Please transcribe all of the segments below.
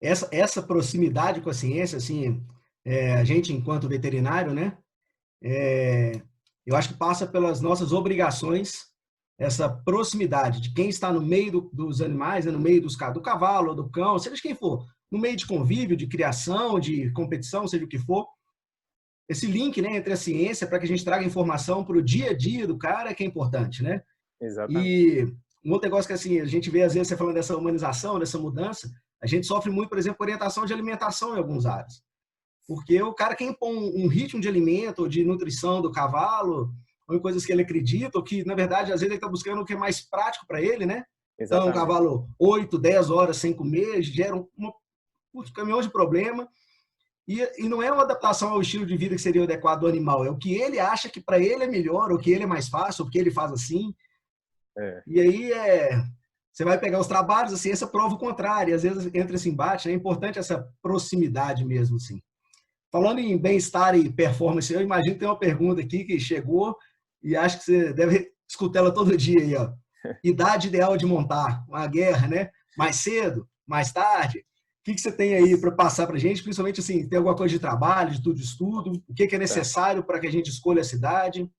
essa proximidade com a ciência, assim, a gente, enquanto veterinário, né, eu acho que passa pelas nossas obrigações, essa proximidade de quem está no meio dos animais, né, no meio do cavalo, do cão, seja de quem for, no meio de convívio, de criação, de competição, seja o que for, esse link, né, entre a ciência para que a gente traga informação para o dia a dia do cara que é importante, né? Exatamente. E um outro negócio que assim, a gente vê às vezes você falando dessa humanização, dessa mudança, a gente sofre muito, por exemplo, com orientação de alimentação em algumas áreas. Porque o cara quer impor um ritmo de alimento ou de nutrição do cavalo, ou em coisas que ele acredita, ou que, na verdade, às vezes ele está buscando o que é mais prático para ele, né? Então, um Exatamente. cavalo 8, 10 horas sem comer gera um caminhão de problema. E não é uma adaptação ao estilo de vida que seria o adequado do animal, é o que ele acha que para ele é melhor, ou que ele é mais fácil, ou que ele faz assim. É. E aí você vai pegar os trabalhos, a ciência prova o contrário, e às vezes entra esse embate, né? É importante essa proximidade mesmo, assim. Falando em bem-estar e performance, eu imagino que tem uma pergunta aqui que chegou e acho que você deve escutar ela todo dia aí, ó. Idade ideal de montar uma guerra, né? Mais cedo, mais tarde? O que você tem aí para passar para a gente? Principalmente assim, tem alguma coisa de trabalho, de tudo de estudo? O que é Tá, necessário para que a gente escolha a cidade?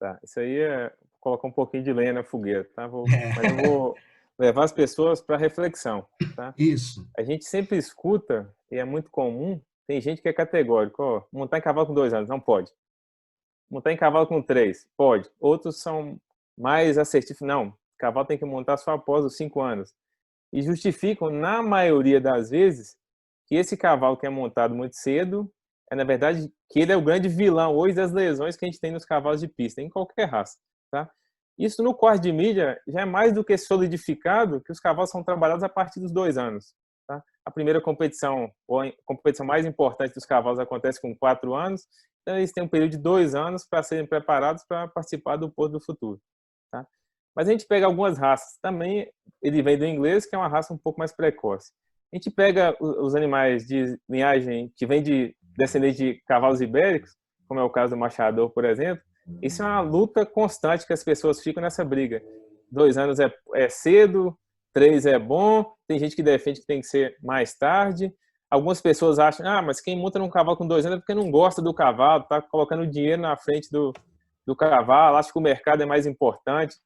tá. Isso aí é colocar um pouquinho de lenha na fogueira, tá? Mas eu vou levar as pessoas para reflexão, tá? Isso. A gente sempre escuta, e é muito comum, tem gente que é categórico, ó, montar em cavalo com 2 anos, não pode. Montar em cavalo com 3, pode. Outros são mais assertivos, não, cavalo tem que montar só após os 5 anos. E justificam, na maioria das vezes, que esse cavalo que é montado muito cedo, na verdade, que ele é o grande vilão hoje das lesões que a gente tem nos cavalos de pista, em qualquer raça, tá? Isso no corte de mídia já é mais do que solidificado que os cavalos são trabalhados a partir dos 2 anos, tá? A primeira competição, ou a competição mais importante dos cavalos acontece com 4 anos, então eles têm um período de 2 anos para serem preparados para participar do Porto do Futuro, tá? Mas a gente pega algumas raças, também ele vem do inglês, que é uma raça um pouco mais precoce. A gente pega os animais de linhagem que vem de descendente de cavalos ibéricos, como é o caso do machador, por exemplo. Isso é uma luta constante que as pessoas ficam nessa briga. 2 anos é cedo, 3 é bom, tem gente que defende que tem que ser mais tarde. Algumas pessoas acham, mas quem monta num cavalo com 2 anos é porque não gosta do cavalo, tá colocando dinheiro na frente do cavalo, acha que o mercado é mais importante.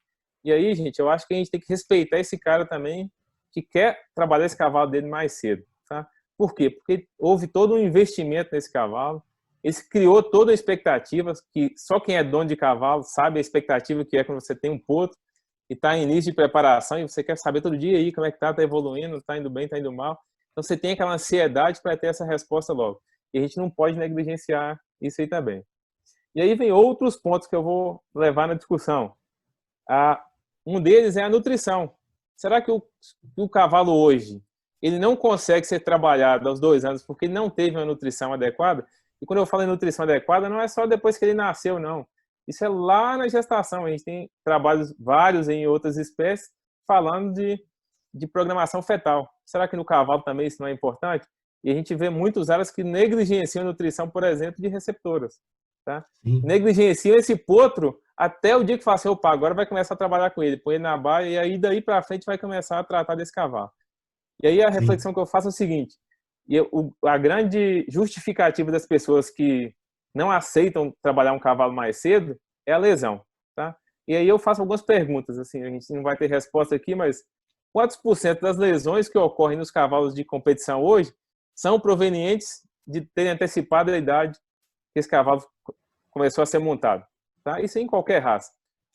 E aí, gente, eu acho que a gente tem que respeitar esse cara também que quer trabalhar esse cavalo dele mais cedo, tá? Por quê? Porque houve todo um investimento nesse cavalo, ele criou toda a expectativa, que só quem é dono de cavalo sabe a expectativa que é quando você tem um potro e está em início de preparação e você quer saber todo dia aí como é que tá evoluindo, tá indo bem, tá indo mal. Então você tem aquela ansiedade para ter essa resposta logo. E a gente não pode negligenciar isso aí também. E aí vem outros pontos que eu vou levar na discussão. Um deles é a nutrição. Será que o cavalo hoje ele não consegue ser trabalhado aos 2 anos porque ele não teve uma nutrição adequada? E quando eu falo em nutrição adequada, não é só depois que ele nasceu, não. Isso é lá na gestação. A gente tem trabalhos vários em outras espécies falando de programação fetal. Será que no cavalo também isso não é importante? E a gente vê muitos áreas que negligenciam a nutrição, por exemplo, de receptoras. Tá? Sim, Negligenciam esse potro até o dia que fala assim, opa, agora vai começar a trabalhar com ele, põe ele na baia, e aí daí para frente vai começar a tratar desse cavalo. E aí a sim. reflexão que eu faço é o seguinte, a grande justificativa das pessoas que não aceitam trabalhar um cavalo mais cedo é a lesão, tá? E aí eu faço algumas perguntas, assim, a gente não vai ter resposta aqui, mas quantos por cento das lesões que ocorrem nos cavalos de competição hoje são provenientes de terem antecipado a idade que esse cavalo começou a ser montado? Tá? Isso em qualquer raça.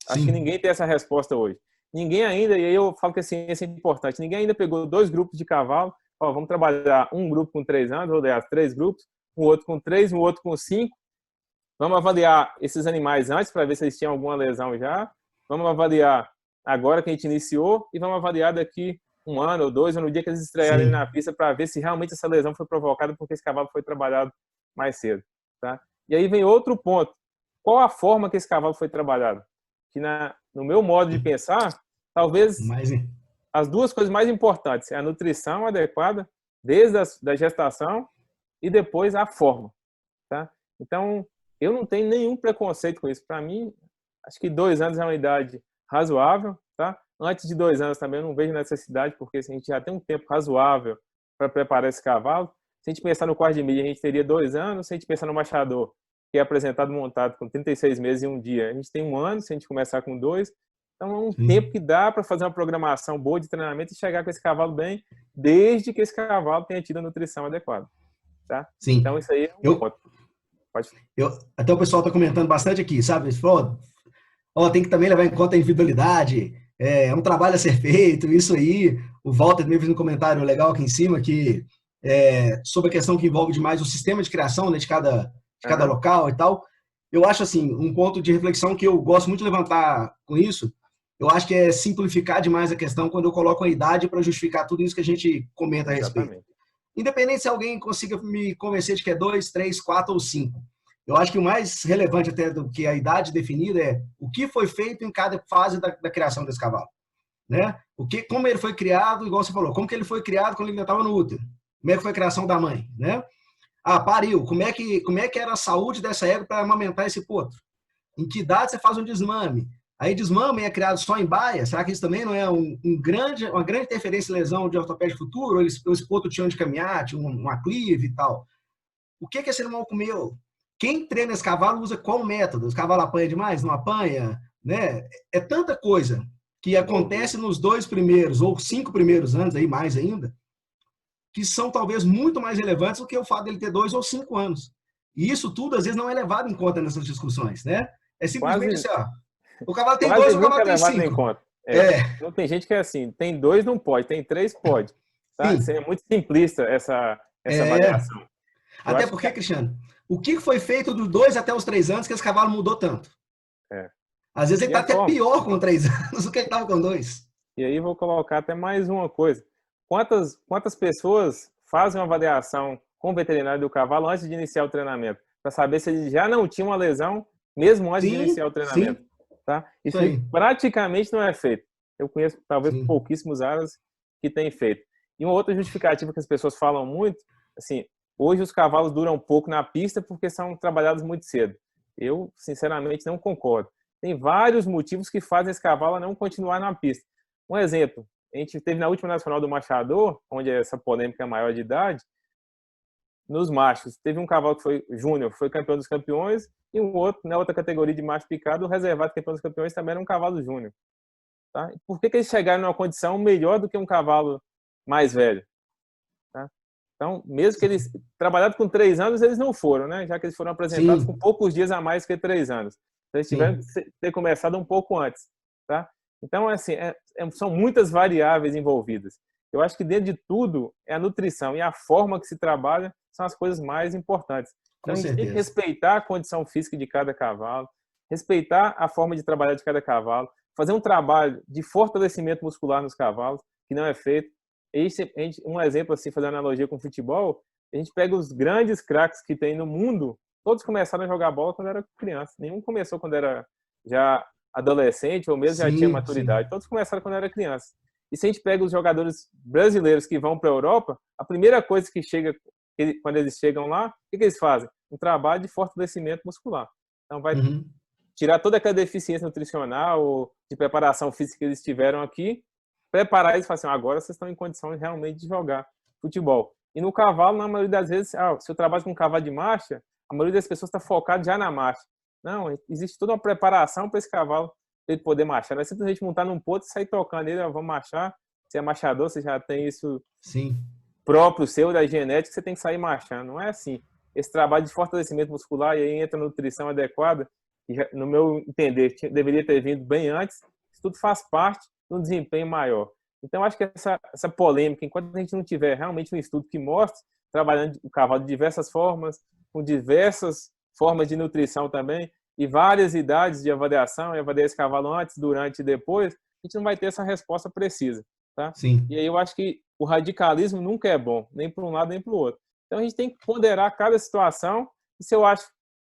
Acho que Sim. ninguém tem essa resposta hoje. Ninguém ainda, e aí eu falo que a ciência é importante, ninguém ainda pegou 2 grupos de cavalo, vamos trabalhar um grupo com 3 anos, ou aliás, 3 grupos, um outro com 3, um outro com 5. Vamos avaliar esses animais antes para ver se eles tinham alguma lesão já. Vamos avaliar agora que a gente iniciou e vamos avaliar daqui 1 ano ou 2, ou no dia que eles estrearem Sim. na pista para ver se realmente essa lesão foi provocada porque esse cavalo foi trabalhado mais cedo. Tá? E aí vem outro ponto. Qual a forma que esse cavalo foi trabalhado? Que no meu modo de pensar, talvez Mas, as duas coisas mais importantes é a nutrição adequada, desde da gestação e depois a forma. Tá? Então, eu não tenho nenhum preconceito com isso. Para mim, acho que 2 anos é uma idade razoável. Tá? Antes de 2 anos também eu não vejo necessidade, porque a gente já tem um tempo razoável para preparar esse cavalo. Se a gente pensar no quarto de milha, a gente teria 2 anos. Se a gente pensar no machador, que é apresentado montado com 36 meses e um dia, a gente tem 1 ano, se a gente começar com 2. Então, é um tempo que dá para fazer uma programação boa de treinamento e chegar com esse cavalo bem, desde que esse cavalo tenha tido a nutrição adequada. Tá? Sim. Então, isso aí é um ponto. Até o pessoal está comentando bastante aqui, sabe? Eles falam, tem que também levar em conta a individualidade, é um trabalho a ser feito, isso aí. O Walter também fez um comentário legal aqui em cima, que sobre a questão que envolve demais o sistema de criação, né, de cada local e tal. Eu acho, assim, um ponto de reflexão que eu gosto muito de levantar com isso, eu acho que é simplificar demais a questão quando eu coloco a idade para justificar tudo isso que a gente comenta a respeito. Independente se alguém consiga me convencer de que é 2, 3, 4 ou 5. Eu acho que o mais relevante até do que a idade definida é o que foi feito em cada fase da criação desse cavalo. Né? Como ele foi criado, igual você falou, como que ele foi criado quando ele ainda estava no útero? Como é que foi a criação da mãe? Né? Pariu, como é que era a saúde dessa égua para amamentar esse potro? Em que idade você faz um desmame? Aí desmame é criado só em baia? Será que isso também não é uma grande interferência e lesão de ortopédia futuro? Ou esse potro tinha onde caminhar, tinha um aclive e tal? O que esse animal comeu? Quem treina esse cavalo usa qual método? Esse cavalo apanha demais? Não apanha? Né? É tanta coisa que acontece nos 2 primeiros ou 5 primeiros anos, aí mais ainda, que são talvez muito mais relevantes do que o fato dele ter 2 ou 5 anos. E isso tudo, às vezes, não é levado em conta nessas discussões, né? É simplesmente assim, o cavalo tem 2, o cavalo tem 5. Não tem gente que é assim, tem 2 não pode, tem 3 pode. Tá? Isso é muito simplista, essa avaliação. Até porque, Cristiano, o que foi feito dos 2 até os 3 anos que esse cavalo mudou tanto? Às vezes ele está até pior com 3 anos do que ele estava com 2. E aí vou colocar até mais uma coisa. Quantas pessoas fazem uma avaliação com o veterinário do cavalo antes de iniciar o treinamento? Para saber se ele já não tinha uma lesão, mesmo antes de iniciar o treinamento. Tá? Isso aí praticamente não é feito. Eu conheço talvez pouquíssimos áreas que têm feito. E uma outra justificativa que as pessoas falam muito, assim, hoje os cavalos duram pouco na pista porque são trabalhados muito cedo. Eu, sinceramente, não concordo. Tem vários motivos que fazem esse cavalo não continuar na pista. Um exemplo, a gente teve na última nacional do machador, onde essa polêmica é maior de idade, nos machos, teve um cavalo que foi júnior, foi campeão dos campeões, e um outro, na outra categoria de macho picado, o reservado campeão dos campeões também era um cavalo júnior. Tá? Por que eles chegaram numa condição melhor do que um cavalo mais velho? Tá? Então, mesmo que eles trabalharam com 3 anos, eles não foram, né? Já que eles foram apresentados com poucos dias a mais que 3 anos. Então, eles tiveram que ter começado um pouco antes. Tá? Então, assim, são muitas variáveis envolvidas. Eu acho que dentro de tudo, a nutrição e a forma que se trabalha são as coisas mais importantes. Então, a gente tem que respeitar a condição física de cada cavalo, respeitar a forma de trabalhar de cada cavalo, fazer um trabalho de fortalecimento muscular nos cavalos, que não é feito. Um exemplo, assim, fazendo analogia com o futebol, a gente pega os grandes craques que tem no mundo, todos começaram a jogar bola quando era criança. Nenhum começou quando era já adolescente ou mesmo já tinha maturidade. Todos começaram quando era criança. E se a gente pega os jogadores brasileiros que vão para a Europa, a primeira coisa que chega, quando eles chegam lá, o que eles fazem? Um trabalho de fortalecimento muscular. Então vai tirar toda aquela deficiência nutricional ou de preparação física que eles tiveram aqui, preparar eles e falar assim, agora vocês estão em condição realmente de jogar futebol. E no cavalo, na maioria das vezes, se eu trabalho com um cavalo de marcha, a maioria das pessoas está focada já na marcha. Não, existe toda uma preparação para esse cavalo para ele poder marchar. Não é simplesmente montar num ponto e sair tocando ele, vamos marchar. Você é marchador, você já tem isso próprio seu, da genética, você tem que sair marchando. Não é assim. Esse trabalho de fortalecimento muscular, e aí entra a nutrição adequada, que já, no meu entender, deveria ter vindo bem antes. Isso tudo faz parte de um desempenho maior. Então, acho que essa polêmica, enquanto a gente não tiver realmente um estudo que mostre, trabalhando o cavalo de diversas formas, com diversas formas de nutrição também, e várias idades de avaliação, e avaliar esse cavalo antes, durante e depois, a gente não vai ter essa resposta precisa. Tá? E aí eu acho que o radicalismo nunca é bom, nem para um lado nem para o outro. Então a gente tem que ponderar cada situação, e se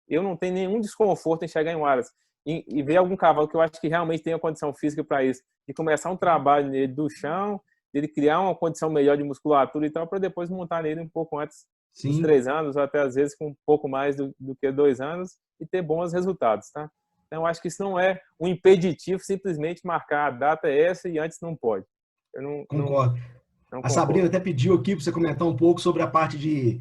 eu não tenho nenhum desconforto em chegar em Wallace e ver algum cavalo que eu acho que realmente tem a condição física para isso, de começar um trabalho nele do chão, de ele criar uma condição melhor de musculatura e tal, para depois montar nele um pouco antes dos 3 anos, ou até às vezes com um pouco mais do que 2 anos, e ter bons resultados, tá? Então, eu acho que isso não é um impeditivo, simplesmente marcar a data é essa e antes não pode. Eu não, Concordo. Não A Sabrina concordo. até pediu aqui para você comentar um pouco sobre a parte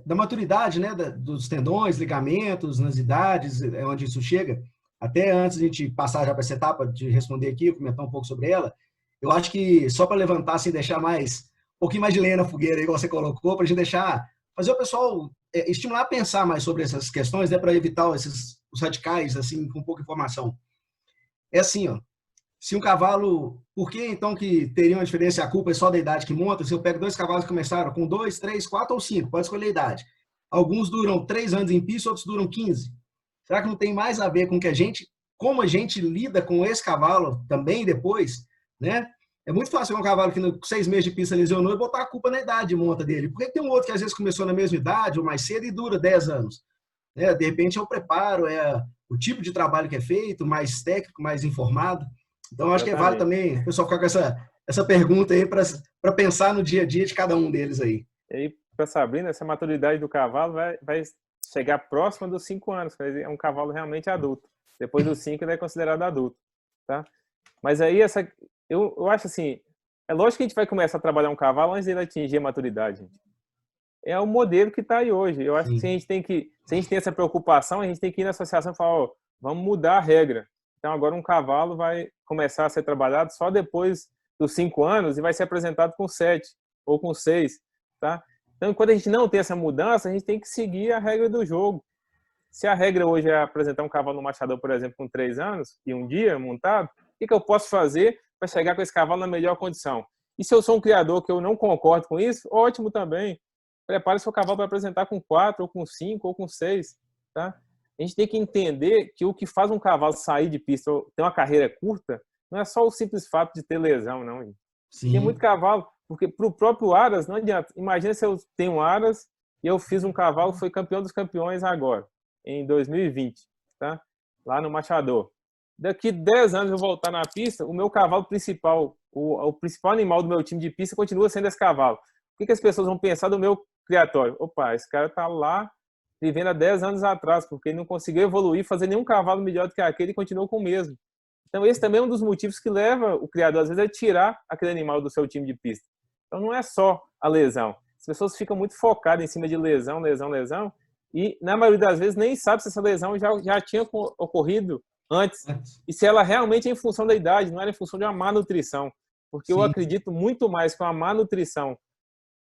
da maturidade, né, dos tendões, ligamentos, nas idades, onde isso chega. Até antes de a gente passar já para essa etapa de responder aqui, comentar um pouco sobre ela, eu acho que só para levantar, assim, deixar um pouquinho mais de lenha na fogueira, igual você colocou, para a gente fazer o pessoal estimular a pensar mais sobre essas questões, né, para evitar os radicais, assim, com pouca informação. É assim, ó, se um cavalo, por que então que teria uma diferença? A culpa é só da idade que monta? Se eu pego dois cavalos que começaram com 2, 3, 4 ou 5, pode escolher a idade. Alguns duram 3 anos em pista, outros duram 15. Será que não tem mais a ver com que como a gente lida com esse cavalo também depois, né? É muito fácil um cavalo que com 6 meses de pista lesionou e botar a culpa na idade de monta dele. Por que tem um outro que às vezes começou na mesma idade ou mais cedo e dura 10 anos? Né? De repente é o preparo, é o tipo de trabalho que é feito, mais técnico, mais informado. Então, acho que vale Exatamente. também o pessoal ficar com essa pergunta aí para pensar no dia a dia de cada um deles aí. E aí, para Sabrina, essa maturidade do cavalo vai chegar próxima dos 5 anos, é um cavalo realmente adulto. Depois dos 5 ele é considerado adulto, tá? Mas aí eu acho assim, é lógico que a gente vai começar a trabalhar um cavalo antes dele atingir a maturidade. Gente. É o modelo que está aí hoje. Eu acho que Sim. se a gente tem essa preocupação, a gente tem que ir na associação e falar, ó, vamos mudar a regra. Então agora um cavalo vai começar a ser trabalhado só depois dos 5 anos e vai ser apresentado com 7 ou com 6, tá? Então quando a gente não tem essa mudança, a gente tem que seguir a regra do jogo. Se a regra hoje é apresentar um cavalo no machador, por exemplo, com 3 anos e um dia montado, o que eu posso fazer para chegar com esse cavalo na melhor condição? E se eu sou um criador que eu não concordo com isso, ótimo também. Prepare seu cavalo para apresentar com 4, ou com 5, ou com 6. Tá? A gente tem que entender que o que faz um cavalo sair de pista ou ter uma carreira curta não é só o simples fato de ter lesão, não. Gente. Tem muito Sim. cavalo, porque para o próprio Aras não adianta. Imagina se eu tenho um Aras e eu fiz um cavalo que foi campeão dos campeões agora, em 2020, tá? Lá no Machador. Daqui 10 anos eu voltar na pista, o meu cavalo principal, o principal animal do meu time de pista continua sendo esse cavalo. O que as pessoas vão pensar do meu criatório? Opa, esse cara tá lá vivendo há 10 anos atrás, porque ele não conseguiu evoluir, fazer nenhum cavalo melhor do que aquele e continuou com o mesmo. Então, esse também é um dos motivos que leva o criador, às vezes, a tirar aquele animal do seu time de pista. Então, não é só a lesão. As pessoas ficam muito focadas em cima de lesão, lesão, lesão, e, na maioria das vezes, nem sabe se essa lesão já tinha ocorrido antes. E se ela realmente é em função da idade, não era em função de uma má nutrição. Porque eu Sim. acredito muito mais que uma má nutrição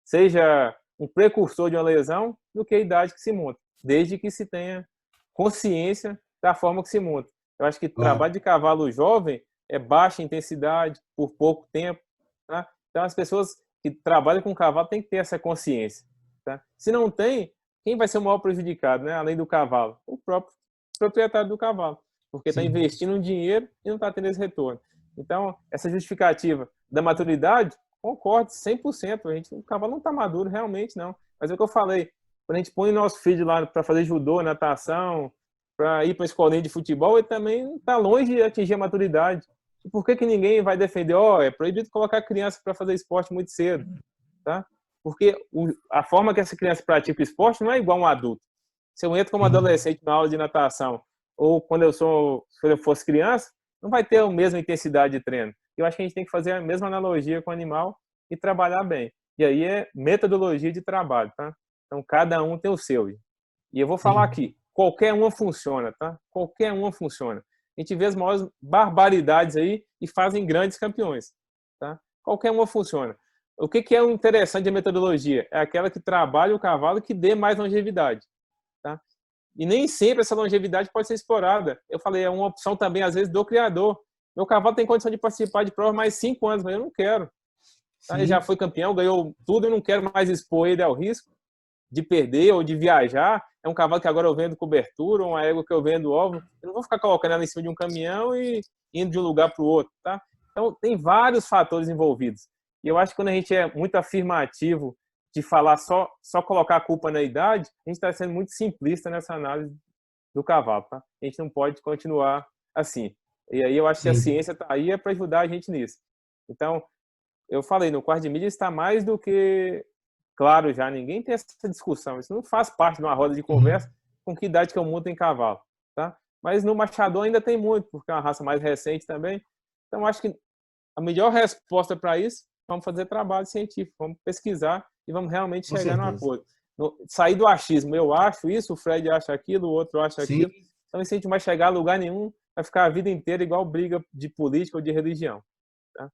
seja um precursor de uma lesão do que a idade que se monta, desde que se tenha consciência da forma que se monta. Eu acho que Claro. trabalho de cavalo jovem é baixa intensidade, por pouco tempo. Tá? Então, as pessoas que trabalham com cavalo têm que ter essa consciência. Tá? Se não tem, quem vai ser o maior prejudicado, né? Além do cavalo? O próprio proprietário do cavalo, porque está Sim. investindo um dinheiro e não está tendo esse retorno. Então, essa justificativa da maturidade, concordo 100%. O cavalo não está maduro, realmente não. Mas é o que eu falei, quando a gente põe o nosso filho lá para fazer judô, natação, para ir para a escolinha de futebol, ele também está longe de atingir a maturidade. E por que ninguém vai defender? É proibido colocar criança para fazer esporte muito cedo, tá? Porque a forma que essa criança pratica o esporte não é igual a um adulto. Se eu entro como Sim. adolescente na aula de natação, ou se eu fosse criança, não vai ter a mesma intensidade de treino. Eu acho que a gente tem que fazer a mesma analogia com o animal e trabalhar bem. E aí é metodologia de trabalho, tá? Então, cada um tem o seu. E eu vou falar Sim. aqui, qualquer uma funciona, tá? Qualquer uma funciona. A gente vê as maiores barbaridades aí e fazem grandes campeões, tá? Qualquer uma funciona. O que é o interessante da metodologia? É aquela que trabalha o cavalo que dê mais longevidade, tá? E nem sempre essa longevidade pode ser explorada. Eu falei, é uma opção também, às vezes, do criador. Meu cavalo tem condição de participar de prova mais 5 anos, mas eu não quero. Tá? Ele já Sim. foi campeão, ganhou tudo, eu não quero mais expor ele ao risco de perder ou de viajar. É um cavalo que agora eu vendo cobertura, uma égua que eu vendo ovo. Eu não vou ficar colocando ela em cima de um caminhão e indo de um lugar para o outro. Tá? Então, tem vários fatores envolvidos. E eu acho que quando a gente é muito afirmativo de falar só colocar a culpa na idade, a gente está sendo muito simplista nessa análise do cavalo. Tá? A gente não pode continuar assim. E aí eu acho que a Sim. ciência está aí para ajudar a gente nisso. Então, eu falei, no quarto de mídia está mais do que claro já, ninguém tem essa discussão. Isso não faz parte de uma roda de conversa com que idade que eu monto em cavalo, tá? Mas no machador ainda tem muito, porque é uma raça mais recente também. Então, acho que a melhor resposta para isso vamos fazer trabalho científico, vamos pesquisar e vamos realmente Com chegar num certeza. acordo. Sair do achismo, eu acho isso, o Fred acha aquilo, o outro acha Sim, aquilo. Então, isso a gente não vai chegar a lugar nenhum, vai ficar a vida inteira igual briga de política ou de religião. Tá?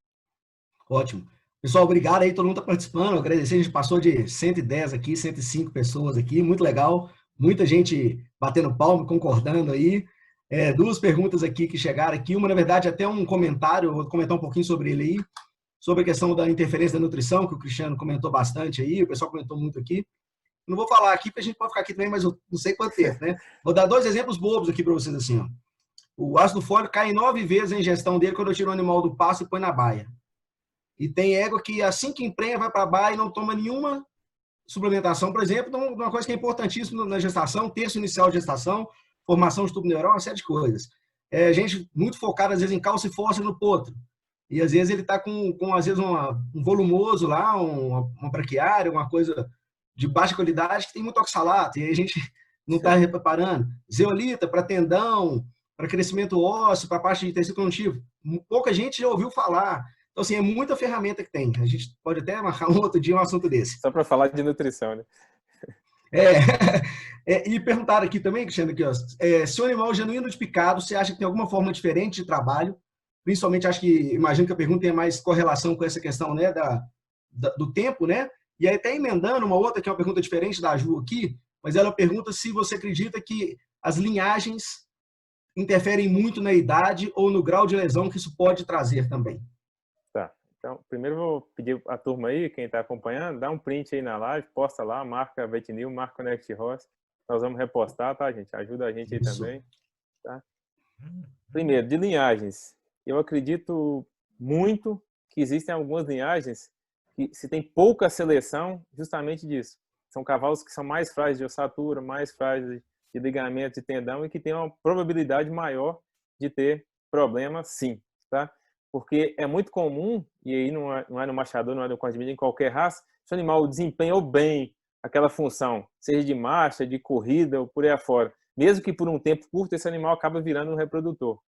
ótimo. Pessoal, obrigado aí, todo mundo está participando. Agradecer, a gente passou de 110 aqui, 105 pessoas aqui, muito legal. Muita gente batendo palmo, concordando aí. Duas perguntas aqui que chegaram aqui. Uma, na verdade, até um comentário, vou comentar um pouquinho sobre ele aí, sobre a questão da interferência da nutrição, que o Cristiano comentou bastante aí, o pessoal comentou muito aqui. Não vou falar aqui, porque a gente pode ficar aqui também, mas eu não sei quanto tempo, né? Vou dar dois exemplos bobos aqui para vocês, assim, ó. O ácido fólico cai 9 vezes a ingestão dele quando eu tiro o animal do pasto e põe na baia. E tem égua que assim que emprenha vai para a baia e não toma nenhuma suplementação, por exemplo, de uma coisa que é importantíssima na gestação, terço inicial de gestação, formação de tubo neural, uma série de coisas. Gente muito focada, às vezes, em cálcio e fósforo no potro. E, às vezes, ele está com às vezes, um volumoso lá, uma braquiária, uma coisa de baixa qualidade que tem muito oxalato. E aí a gente não está reparando. Zeolita para tendão, para crescimento ósseo, para parte de tecido conjuntivo. Pouca gente já ouviu falar. Então, assim, é muita ferramenta que tem. A gente pode até marcar um outro dia um assunto desse. Só para falar de nutrição, né? E perguntaram aqui também, Cristiano, aqui, ó, se o animal genuíno de picado, você acha que tem alguma forma diferente de trabalho? Principalmente, acho que, imagino que a pergunta tem mais correlação com essa questão, né, do tempo, né? E aí, até emendando uma outra, que é uma pergunta diferente da Ju aqui, mas ela pergunta se você acredita que as linhagens interferem muito na idade ou no grau de lesão que isso pode trazer também. Tá. Então, primeiro eu vou pedir a turma aí, quem está acompanhando, dá um print aí na live, posta lá, marca Vetinil, marca Connect Horse. Nós vamos repostar, tá, gente? Ajuda a gente aí Isso. também. Tá? Primeiro, de linhagens. Eu acredito muito que existem algumas linhagens que se tem pouca seleção justamente disso. São cavalos que são mais frágeis de ossatura, mais frágeis de ligamento, de tendão e que têm uma probabilidade maior de ter problema, sim, tá? Porque é muito comum, e aí não é no machador, não é no corte em qualquer raça, se o animal desempenhou bem aquela função, seja de marcha, de corrida ou por aí afora, mesmo que por um tempo curto, esse animal acaba virando um reprodutor.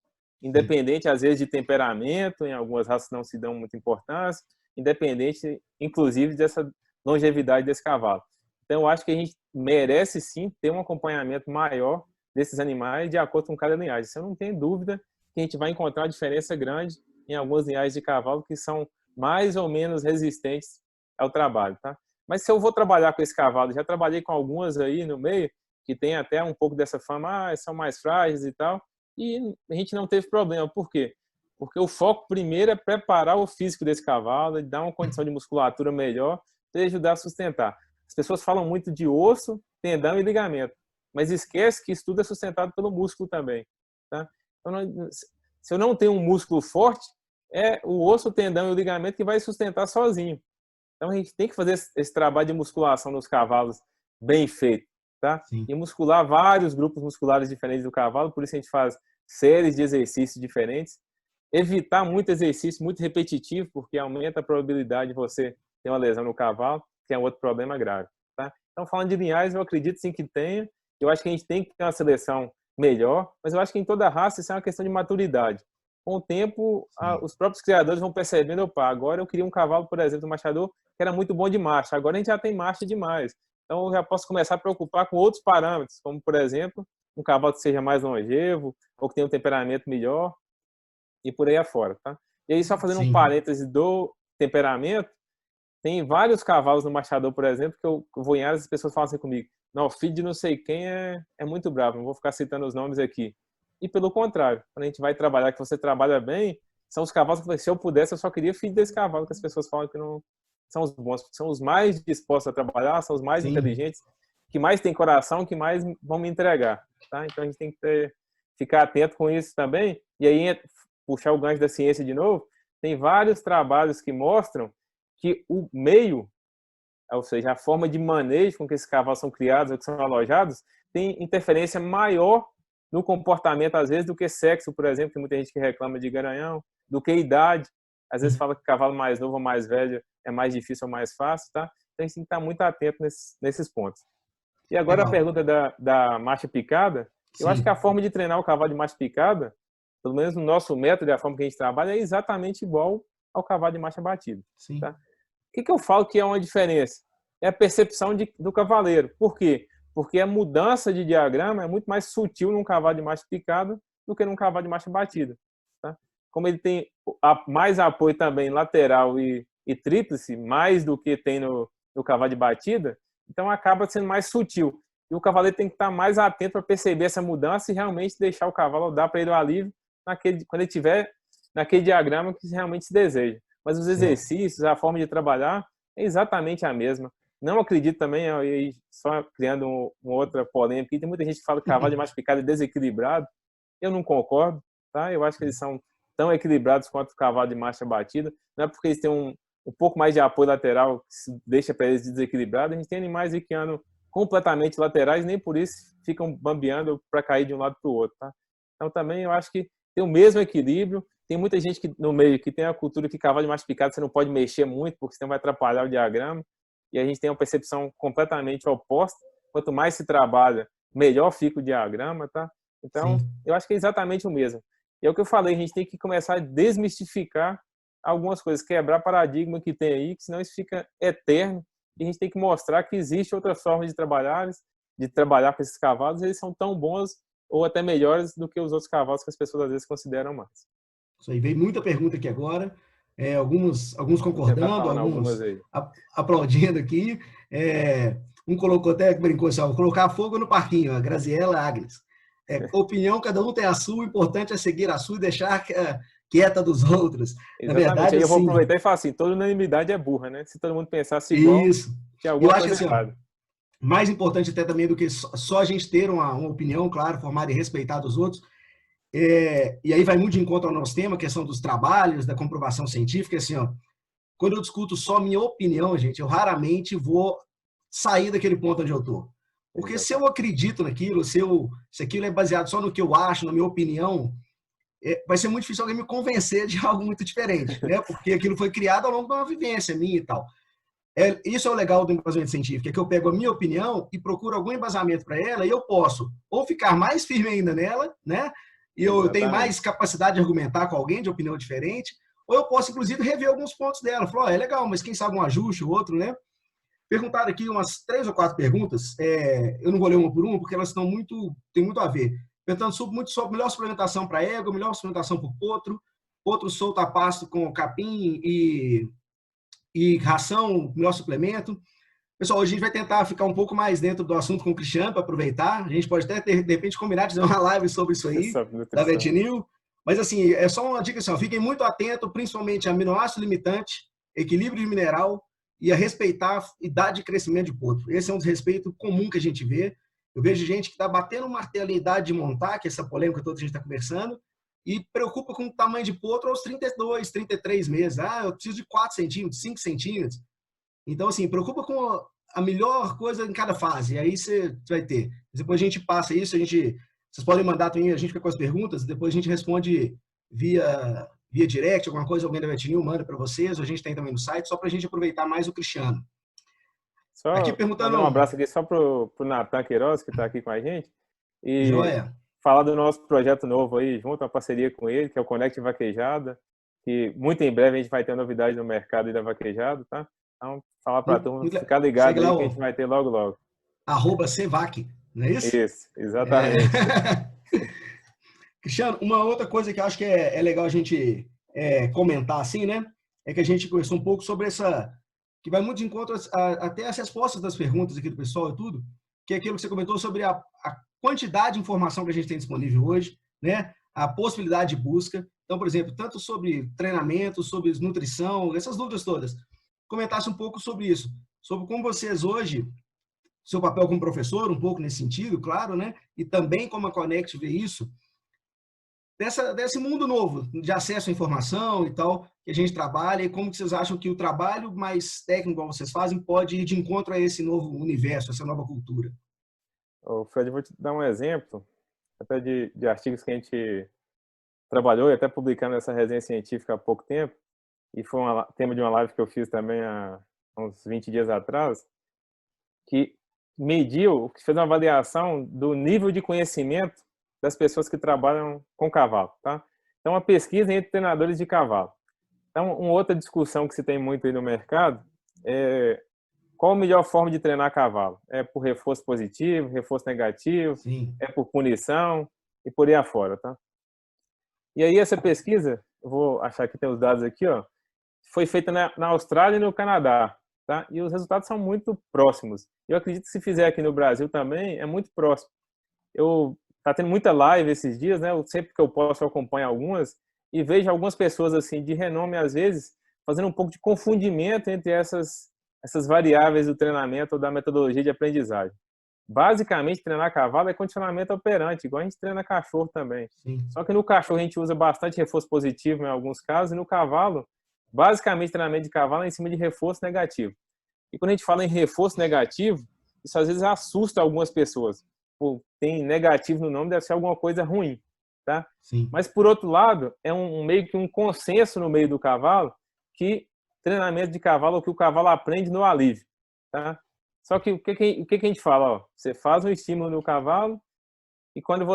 Independente, às vezes, de temperamento, em algumas raças não se dão muita importância, independente, inclusive, dessa longevidade desse cavalo. Então, eu acho que a gente merece, sim, ter um acompanhamento maior desses animais de acordo com cada linhagem. Isso eu não tenho dúvida que a gente vai encontrar uma diferença grande em algumas linhagens de cavalo que são mais ou menos resistentes ao trabalho, tá? Mas se eu vou trabalhar com esse cavalo, já trabalhei com algumas aí no meio, que tem até um pouco dessa fama, são mais frágeis e tal, e a gente não teve problema. Por quê? Porque o foco primeiro é preparar o físico desse cavalo, dar uma condição de musculatura melhor para ajudar a sustentar. As pessoas falam muito de osso, tendão e ligamento, mas esquece que isso tudo é sustentado pelo músculo também, tá? Então, se eu não tenho um músculo forte, é o osso, o tendão e o ligamento que vai sustentar sozinho. Então a gente tem que fazer esse trabalho de musculação nos cavalos bem feito, tá? Sim. E muscular vários grupos musculares diferentes do cavalo, por isso a gente faz séries de exercícios diferentes. Evitar muito exercício, muito repetitivo, porque aumenta a probabilidade de você ter uma lesão no cavalo, que é um outro problema grave, tá? Então, falando de linhagens, eu acredito sim que tenha. Eu acho que a gente tem que ter uma seleção melhor, mas eu acho que em toda raça isso é uma questão de maturidade. Com o tempo, os próprios criadores vão percebendo, opa, agora eu queria um cavalo, por exemplo, um machador, que era muito bom de marcha, agora a gente já tem marcha demais. Então, eu já posso começar a preocupar com outros parâmetros, como, por exemplo, um cavalo que seja mais longevo, ou que tenha um temperamento melhor, e por aí afora, tá? E aí, só fazendo um parêntese do temperamento, tem vários cavalos no machador, por exemplo, que eu vou em áreas e as pessoas falam assim comigo, não, filho de não sei quem é muito bravo, não vou ficar citando os nomes aqui. E pelo contrário, quando a gente vai trabalhar, que você trabalha bem, são os cavalos que, se eu pudesse, eu só queria filho desse cavalo, que as pessoas falam que não são os bons, são os mais dispostos a trabalhar, são os mais inteligentes, que mais têm coração, que mais vão me entregar, tá? Então a gente tem que ficar atento com isso também. E aí, puxar o gancho da ciência de novo, tem vários trabalhos que mostram que o meio, ou seja, a forma de manejo com que esses cavalos são criados ou que são alojados, tem interferência maior no comportamento, às vezes, do que sexo, por exemplo, tem muita gente que reclama de garanhão, do que idade. Às vezes fala que cavalo mais novo ou mais velho é mais difícil ou mais fácil, tá? Então a gente tem que estar muito atento nesses pontos. E agora a pergunta da marcha picada, eu acho que a forma de treinar o cavalo de marcha picada, pelo menos no nosso método e a forma que a gente trabalha, é exatamente igual ao cavalo de marcha batida. Sim. Tá? O que eu falo que é uma diferença? É a percepção do cavaleiro. Por quê? Porque a mudança de diagrama é muito mais sutil num cavalo de marcha picada do que num cavalo de marcha batida. Tá? Como ele tem mais apoio também lateral e tríplice, mais do que tem no cavalo de batida, então acaba sendo mais sutil. E o cavaleiro tem que estar mais atento para perceber essa mudança e realmente deixar o cavalo dar para ele o alívio quando ele estiver naquele diagrama que realmente se deseja. Mas os exercícios, a forma de trabalhar é exatamente a mesma. Não acredito também, só criando uma outra polêmica, tem muita gente que fala que o cavalo de marcha picada é desequilibrado. Eu não concordo, tá? Eu acho que eles são tão equilibrados quanto o cavalo de marcha batida. Não é porque eles têm um pouco mais de apoio lateral que deixa para eles desequilibrados. A gente tem animais que andam completamente laterais, nem por isso ficam bambeando para cair de um lado para o outro, tá? Então também eu acho que tem o mesmo equilíbrio. Tem muita gente no meio que tem a cultura que cavalo de marcha picada você não pode mexer muito porque senão vai atrapalhar o diagrama. E a gente tem uma percepção completamente oposta. Quanto mais se trabalha, melhor fica o diagrama, tá? Então, eu acho que é exatamente o mesmo. E é o que eu falei, a gente tem que começar a desmistificar algumas coisas, quebrar paradigma que tem aí, que senão isso fica eterno. E a gente tem que mostrar que existe outra forma de trabalhar com esses cavalos, eles são tão bons ou até melhores do que os outros cavalos que as pessoas às vezes consideram mais. Isso aí, veio muita pergunta aqui agora, alguns concordando, alguns aplaudindo aqui. Um colocou até, brincou assim, colocar fogo no parquinho, a Graziela Agnes. Opinião, cada um tem a sua, o importante é seguir a sua e deixar quieta dos outros. Exatamente. Na verdade, aí eu vou assim, aproveitar e falar assim, toda unanimidade é burra, né? Se todo mundo pensasse igual, isso. tinha alguma coisa assim, errada. Mais importante até também do que só a gente ter uma opinião, claro, formada e respeitada dos outros. E aí vai muito de encontro ao nosso tema, a questão dos trabalhos, da comprovação científica. Assim, quando eu discuto só minha opinião, gente, eu raramente vou sair daquele ponto onde eu estou. Porque se eu acredito naquilo, se aquilo é baseado só no que eu acho, na minha opinião, vai ser muito difícil alguém me convencer de algo muito diferente, né? Porque aquilo foi criado ao longo de uma vivência minha e tal. Isso é o legal do embasamento científico, é que eu pego a minha opinião e procuro algum embasamento para ela e eu posso ou ficar mais firme ainda nela, né? E eu tenho mais capacidade de argumentar com alguém de opinião diferente, ou eu posso, inclusive, rever alguns pontos dela. Falar, é legal, mas quem sabe um ajuste, o outro, né? Perguntaram aqui umas 3 ou 4 perguntas, eu não vou ler uma por uma, porque elas tem muito a ver. Perguntando muito sobre melhor suplementação para ego, melhor suplementação para o potro solto a pasto com capim e ração, melhor suplemento. Pessoal, hoje a gente vai tentar ficar um pouco mais dentro do assunto com o Cristiano para aproveitar. A gente pode até, de repente, combinar de fazer uma live sobre isso aí, da VetNew. Mas, assim, é só uma dica assim, fiquem muito atentos, principalmente a aminoácido limitante, equilíbrio mineral e a respeitar a idade de crescimento de potro. Esse é um desrespeito comum que a gente vê. Eu vejo gente que está batendo um martelo em idade de montar, que é essa polêmica toda que a gente está conversando, e preocupa com o tamanho de potro aos 32, 33 meses. Eu preciso de 4 centímetros, 5 centímetros. Então, assim, preocupa com a melhor coisa em cada fase. E aí você vai ter. Depois a gente passa isso, vocês podem mandar também, a gente fica com as perguntas, depois a gente responde via direct, alguma coisa, alguém da VetNew manda para vocês, a gente tem também no site, só para a gente aproveitar mais o Cristiano. Só aqui perguntando um abraço aqui só pro Natan Queiroz, que está aqui com a gente. E Joia. Falar do nosso projeto novo aí, junto, uma parceria com ele, que é o Conect Vaquejada, que muito em breve a gente vai ter novidade no mercado da vaquejada, tá? Então, falar para a turma, ficar ligado aí que a gente vai ter logo, logo. @Cevac, não é isso? Isso, exatamente. Cristiano, uma outra coisa que eu acho que é legal a gente comentar assim, né? É que a gente conversou um pouco sobre que vai muito de encontro até as respostas das perguntas aqui do pessoal e tudo, que é aquilo que você comentou sobre a quantidade de informação que a gente tem disponível hoje, né? A possibilidade de busca. Então, por exemplo, tanto sobre treinamento, sobre nutrição, essas dúvidas todas. Comentasse um pouco sobre isso, sobre como vocês hoje, seu papel como professor, um pouco nesse sentido, claro, né? E também como a Conect vê isso, desse mundo novo, de acesso à informação e tal, que a gente trabalha, e como que vocês acham que o trabalho mais técnico que vocês fazem pode ir de encontro a esse novo universo, essa nova cultura? Fred, vou te dar um exemplo, até de artigos que a gente trabalhou e até publicando essa resenha científica há pouco tempo, e foi tema de uma live que eu fiz também há uns 20 dias atrás, que fez uma avaliação do nível de conhecimento das pessoas que trabalham com cavalo, tá? Então, uma pesquisa entre treinadores de cavalo. Então, uma outra discussão que se tem muito aí no mercado é qual a melhor forma de treinar cavalo? É por reforço positivo, reforço negativo, Sim. é por punição e por aí afora, tá? E aí essa pesquisa, eu vou achar que tem os dados aqui, ó, foi feita na Austrália e no Canadá, tá? E os resultados são muito próximos. Eu acredito que se fizer aqui no Brasil também, é muito próximo. Tá tendo muita live esses dias, né? Sempre que eu posso eu acompanho algumas e vejo algumas pessoas assim de renome às vezes fazendo um pouco de confundimento entre essas variáveis do treinamento ou da metodologia de aprendizagem. Basicamente, treinar cavalo é condicionamento operante, igual a gente treina cachorro também. Sim. Só que no cachorro a gente usa bastante reforço positivo em alguns casos, e no cavalo, basicamente, treinamento de cavalo é em cima de reforço negativo. E quando a gente fala em reforço negativo, isso às vezes assusta algumas pessoas. Pô, tem negativo no nome, deve ser alguma coisa ruim, tá? Sim. Mas, por outro lado, é meio que um consenso no meio do cavalo que treinamento de cavalo é o que o cavalo aprende no alívio, tá? Só que o que a gente fala? Ó, você faz um estímulo no cavalo e quando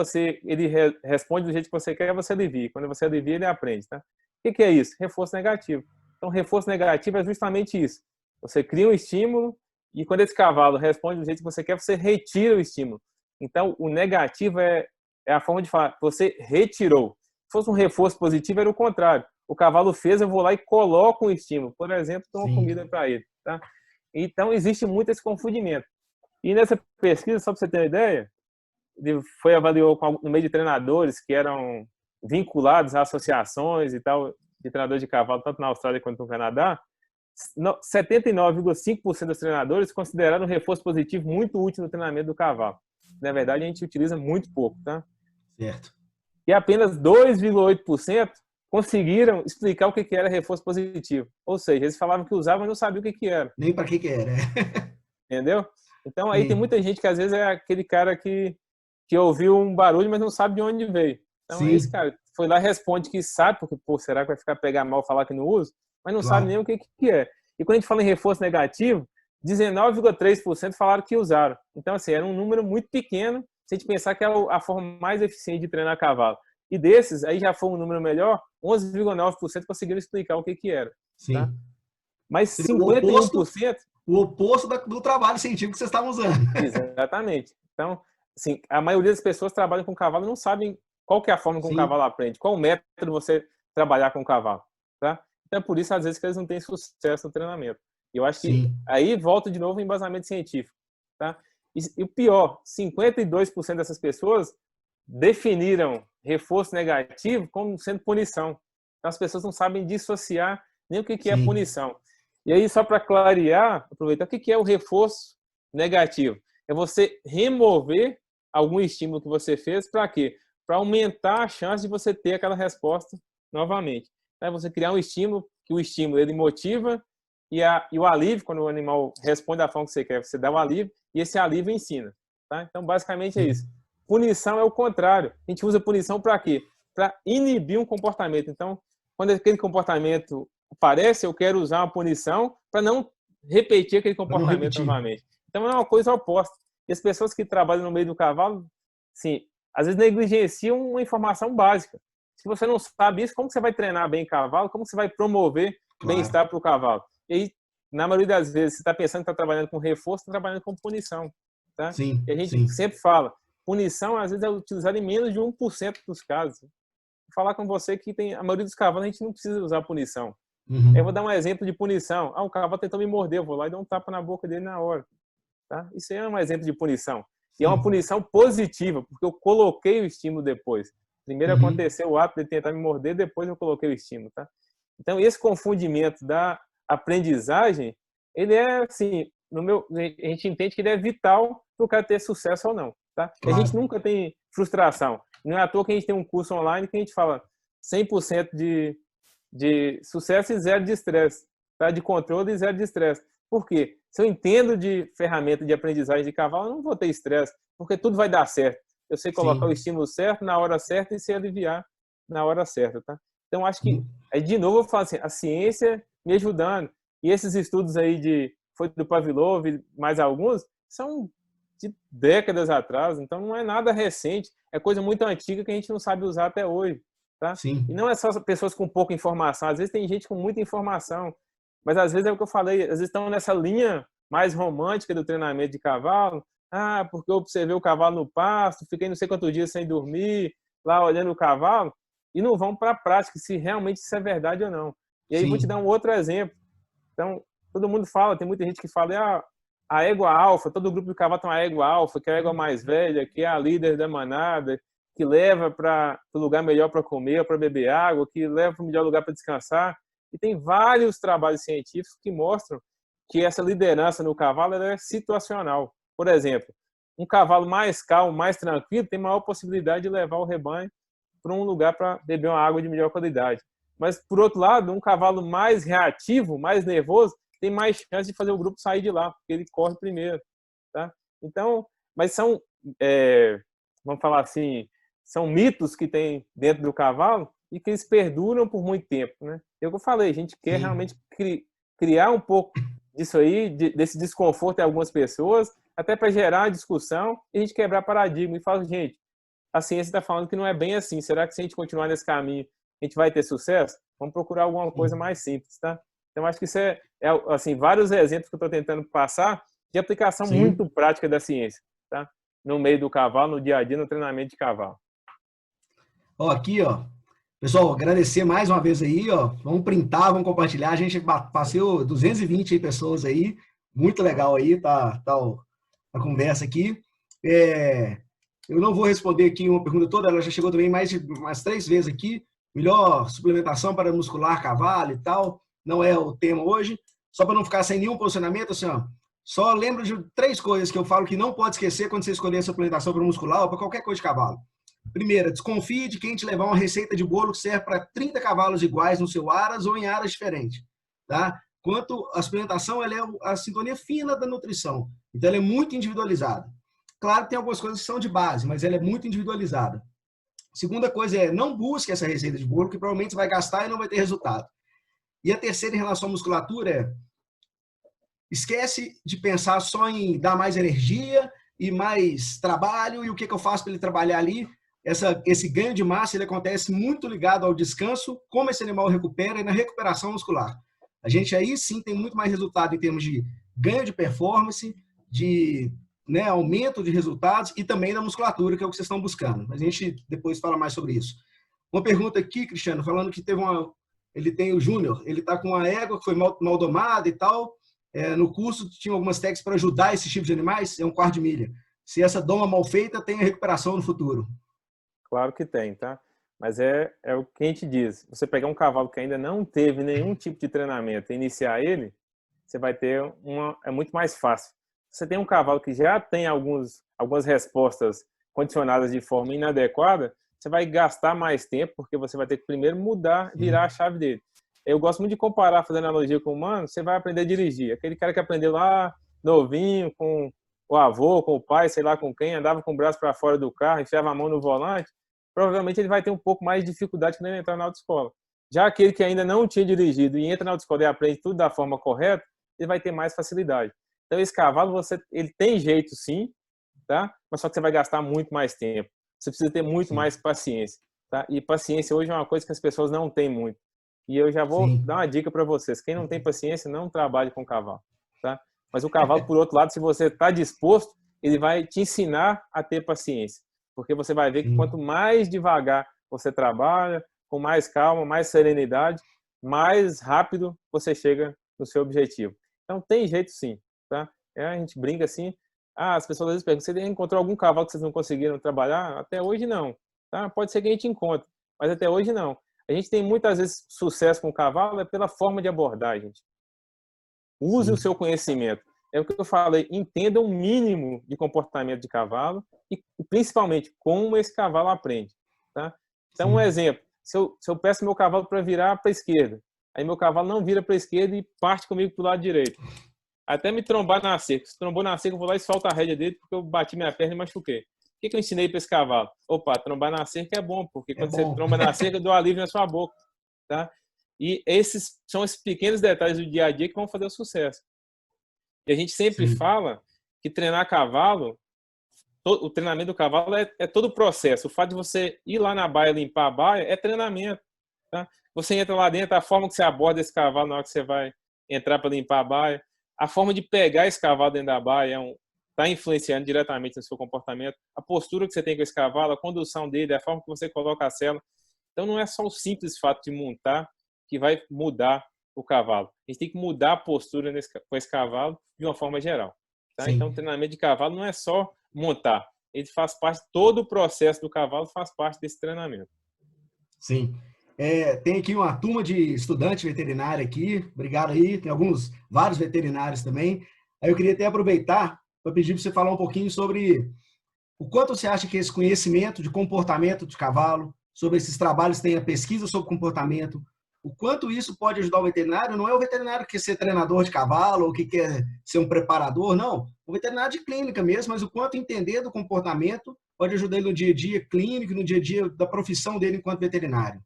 ele responde do jeito que você quer, você alivia. Quando você alivia, ele aprende, tá? O que é isso? Reforço negativo. Então, reforço negativo é justamente isso. Você cria um estímulo e quando esse cavalo responde do jeito que você quer, você retira o estímulo. Então, o negativo é a forma de falar, você retirou. Se fosse um reforço positivo, era o contrário. O cavalo fez, eu vou lá e coloco um estímulo. Por exemplo, dou uma Sim. comida para ele, tá? Então, existe muito esse confundimento. E nessa pesquisa, só para você ter uma ideia, ele avaliou no meio de treinadores que eram vinculados a associações e tal, de treinadores de cavalo, tanto na Austrália quanto no Canadá, 79,5% dos treinadores consideraram o reforço positivo muito útil no treinamento do cavalo. Na verdade, a gente utiliza muito pouco, tá? Certo. E apenas 2,8% conseguiram explicar o que era reforço positivo. Ou seja, eles falavam que usavam, mas não sabiam o que era. Nem para que era. Entendeu? Então, aí tem Sim. muita gente que às vezes é aquele cara que ouviu um barulho, mas não sabe de onde veio. Então, esse Sim. cara foi lá e responde que sabe, porque, pô, será que vai ficar pegar mal falar que não usa? Mas não sabe nem Claro. o que é. E quando a gente fala em reforço negativo, 19,3% falaram que usaram. Então, assim, era um número muito pequeno, se a gente pensar que é a forma mais eficiente de treinar cavalo. E desses, aí já foi um número melhor, 11,9% conseguiram explicar o que era. Tá? Sim. Mas Seria o 51%. oposto do trabalho científico que vocês estavam usando. Exatamente. Então, assim, a maioria das pessoas trabalham com cavalo e não sabem qual que é a forma como o Sim. cavalo aprende, qual o método você trabalhar com o cavalo, tá? Então, é por isso, às vezes, que eles não têm sucesso no treinamento. E eu acho que Sim. aí volta de novo o embasamento científico, tá? E o pior, 52% dessas pessoas definiram reforço negativo como sendo punição. Então, as pessoas não sabem dissociar nem o que é Sim. punição. E aí, só para clarear, aproveitar, o que é o reforço negativo? É você remover algum estímulo que você fez para quê? Para aumentar a chance de você ter aquela resposta novamente. É você criar um estímulo, que o estímulo ele motiva e o alívio, quando o animal responde da forma que você quer, você dá o alívio e esse alívio ensina. Tá? Então, basicamente é isso. Sim. Punição é o contrário. A gente usa punição para quê? Para inibir um comportamento. Então, quando aquele comportamento aparece, eu quero usar uma punição para não repetir aquele Para não comportamento repetir. novamente. Então, é uma coisa oposta. E as pessoas que trabalham no meio do cavalo, sim, às vezes negligenciam uma informação básica. Se você não sabe isso, como você vai treinar bem cavalo? Como você vai promover Claro. bem-estar para o cavalo? E aí, na maioria das vezes, você está pensando que está trabalhando com reforço, está trabalhando com punição. Tá? Sim. E a gente Sim. sempre fala, punição às vezes é utilizada em menos de 1% dos casos. Vou falar com você que a maioria dos cavalos a gente não precisa usar punição. Eu vou Uhum. dar um exemplo de punição. O cavalo tentou me morder, eu vou lá e dou um tapa na boca dele na hora. Tá? Isso aí é um exemplo de punição. E é uma Sim. punição positiva, porque eu coloquei o estímulo depois. Primeiro Uhum. aconteceu o ato de tentar me morder, depois eu coloquei o estímulo. Tá? Então, esse confundimento da aprendizagem, ele é, assim, a gente entende que ele é vital para o cara ter sucesso ou não. Tá? E a gente Claro. nunca tem frustração. Não é à toa que a gente tem um curso online que a gente fala 100% de sucesso e zero de estresse, tá? De controle e zero de estresse. Por quê? Se eu entendo de ferramenta de aprendizagem de cavalo, eu não vou ter estresse, porque tudo vai dar certo. Eu sei colocar o Sim. estímulo certo na hora certa e sei aliviar na hora certa, tá? Então, acho que, Sim. aí, de novo, eu falo assim, a ciência me ajudando. E esses estudos aí foi do Pavlov e mais alguns, são de décadas atrás, então não é nada recente, é coisa muito antiga que a gente não sabe usar até hoje. tá? Sim, E não é só pessoas com pouca informação, às vezes tem gente com muita informação, mas às vezes é o que eu falei, às vezes estão nessa linha mais romântica do treinamento de cavalo, porque eu observei o cavalo no pasto, fiquei não sei quantos dias sem dormir, lá olhando o cavalo, e não vão para a prática, se realmente isso é verdade ou não. E aí vou te dar sim, um outro exemplo. Então, todo mundo fala, tem muita gente que fala, a égua alfa, todo grupo de cavalo tem uma égua alfa, que é a égua mais velha, que é a líder da manada, que leva para o lugar melhor para comer, para beber água, que leva para o melhor lugar para descansar. E tem vários trabalhos científicos que mostram que essa liderança no cavalo é situacional. Por exemplo, um cavalo mais calmo, mais tranquilo, tem maior possibilidade de levar o rebanho para um lugar para beber uma água de melhor qualidade. Mas, por outro lado, um cavalo mais reativo, mais nervoso, tem mais chance de fazer o grupo sair de lá, porque ele corre primeiro. Tá? Então, mas são, vamos falar assim, são mitos que tem dentro do cavalo e que eles perduram por muito tempo. Né? É o que eu falei, a gente quer sim, realmente criar um pouco disso aí, desse desconforto em algumas pessoas, até para gerar discussão e a gente quebrar paradigma e falar, gente, a ciência está falando que não é bem assim. Será que se a gente continuar nesse caminho, a gente vai ter sucesso? Vamos procurar alguma coisa sim. mais simples, tá? Então, acho que isso assim, vários exemplos que eu estou tentando passar de aplicação Sim. muito prática da ciência, tá? No meio do cavalo, no dia a dia, no treinamento de cavalo. Ó, aqui, ó. Pessoal, agradecer mais uma vez aí, ó. Vamos printar, vamos compartilhar. A gente passou 220 aí pessoas aí. Muito legal aí, a conversa aqui. É, eu não vou responder aqui uma pergunta toda, ela já chegou também mais de umas 3 vezes aqui. Melhor suplementação para muscular cavalo e tal. Não é o tema hoje. Só para não ficar sem nenhum posicionamento, assim, ó. Só lembro de 3 coisas que eu falo que não pode esquecer quando você escolher a suplementação para muscular ou para qualquer coisa de cavalo. Primeira, desconfie de quem te levar uma receita de bolo que serve para 30 cavalos iguais no seu aras ou em aras diferentes. Tá? Quanto a suplementação, ela é a sintonia fina da nutrição. Então, ela é muito individualizada. Claro que tem algumas coisas que são de base, mas ela é muito individualizada. Segunda coisa é, não busque essa receita de bolo, que provavelmente você vai gastar e não vai ter resultado. E a terceira, em relação à musculatura, é esquece de pensar só em dar mais energia e mais trabalho e o que eu faço para ele trabalhar ali. Esse ganho de massa ele acontece muito ligado ao descanso, como esse animal recupera e na recuperação muscular. A gente aí sim tem muito mais resultado em termos de ganho de performance, de aumento de resultados e também da musculatura, que é o que vocês estão buscando. Mas a gente depois fala mais sobre isso. Uma pergunta aqui, Cristiano, falando que ele tem o Júnior, ele está com uma égua que foi mal domada e tal. No curso tinha algumas técnicas para ajudar esses tipos de animais, é um quarto de milha. Se essa doma mal feita, tem a recuperação no futuro. Claro que tem, tá? Mas é o que a gente diz. Você pegar um cavalo que ainda não teve nenhum tipo de treinamento e iniciar ele, você vai ter é muito mais fácil. Você tem um cavalo que já tem algumas respostas condicionadas de forma inadequada, você vai gastar mais tempo, porque você vai ter que primeiro mudar, virar a chave dele. Eu gosto muito de comparar, fazendo analogia com o humano, você vai aprender a dirigir. Aquele cara que aprendeu lá, novinho, com o avô, com o pai, sei lá com quem, andava com o braço para fora do carro, enfiava a mão no volante, provavelmente ele vai ter um pouco mais de dificuldade quando ele entrar na autoescola. Já aquele que ainda não tinha dirigido e entra na autoescola e aprende tudo da forma correta, ele vai ter mais facilidade. Então, esse cavalo, ele tem jeito sim, tá? Mas só que você vai gastar muito mais tempo. Você precisa ter muito Sim, mais paciência, tá? E paciência hoje é uma coisa que as pessoas não têm muito. E eu já vou sim, dar uma dica para vocês. Quem não tem paciência, não trabalhe com cavalo, tá? Mas o cavalo, por outro lado, se você está disposto, ele vai te ensinar a ter paciência. Porque você vai ver que sim, quanto mais devagar você trabalha, com mais calma, mais serenidade, mais rápido você chega no seu objetivo. Então, tem jeito sim, tá? A gente brinca assim, as pessoas às vezes perguntam, você encontrou algum cavalo que vocês não conseguiram trabalhar? Até hoje não, tá? Pode ser que a gente encontre, mas até hoje não. A gente tem muitas vezes sucesso com o cavalo pela forma de abordagem. Use o sim, seu conhecimento. É o que eu falei, entenda o mínimo de comportamento de cavalo e principalmente como esse cavalo aprende. Tá? Então, um sim. exemplo, se eu peço meu cavalo para virar para a esquerda, aí meu cavalo não vira para a esquerda e parte comigo para o lado direito. Até me trombar na cerca. Se trombou na cerca, eu vou lá e solto a rédea dele porque eu bati minha perna e machuquei. O que eu ensinei para esse cavalo? Opa, trombar na cerca é bom, porque É quando você bom. tromba na cerca, dá um alívio na sua boca. Tá? E esses são esses pequenos detalhes do dia a dia que vão fazer o sucesso. E a gente sempre Sim, fala que treinar cavalo o treinamento do cavalo é todo o processo. O fato de você ir lá na baia, limpar a baia, é treinamento. Tá? Você entra lá dentro, a forma que você aborda esse cavalo na hora que você vai entrar para limpar a baia, a forma de pegar esse cavalo dentro da baia está influenciando diretamente no seu comportamento, a postura que você tem com esse cavalo, a condução dele, a forma que você coloca a sela. Então não é só o simples fato de montar que vai mudar o cavalo. A gente tem que mudar a postura com esse cavalo de uma forma geral. Tá? Então o treinamento de cavalo não é só montar, ele faz parte, todo o processo do cavalo faz parte desse treinamento. Sim. Tem aqui uma turma de estudante veterinário aqui, obrigado aí, tem vários veterinários também. Aí eu queria até aproveitar para pedir para você falar um pouquinho sobre o quanto você acha que esse conhecimento de comportamento de cavalo, sobre esses trabalhos, tem a pesquisa sobre comportamento, o quanto isso pode ajudar o veterinário. Não é o veterinário que quer ser treinador de cavalo ou que quer ser um preparador, não. O veterinário de clínica mesmo, mas o quanto entender do comportamento pode ajudar ele no dia a dia clínico, no dia a dia da profissão dele enquanto veterinário.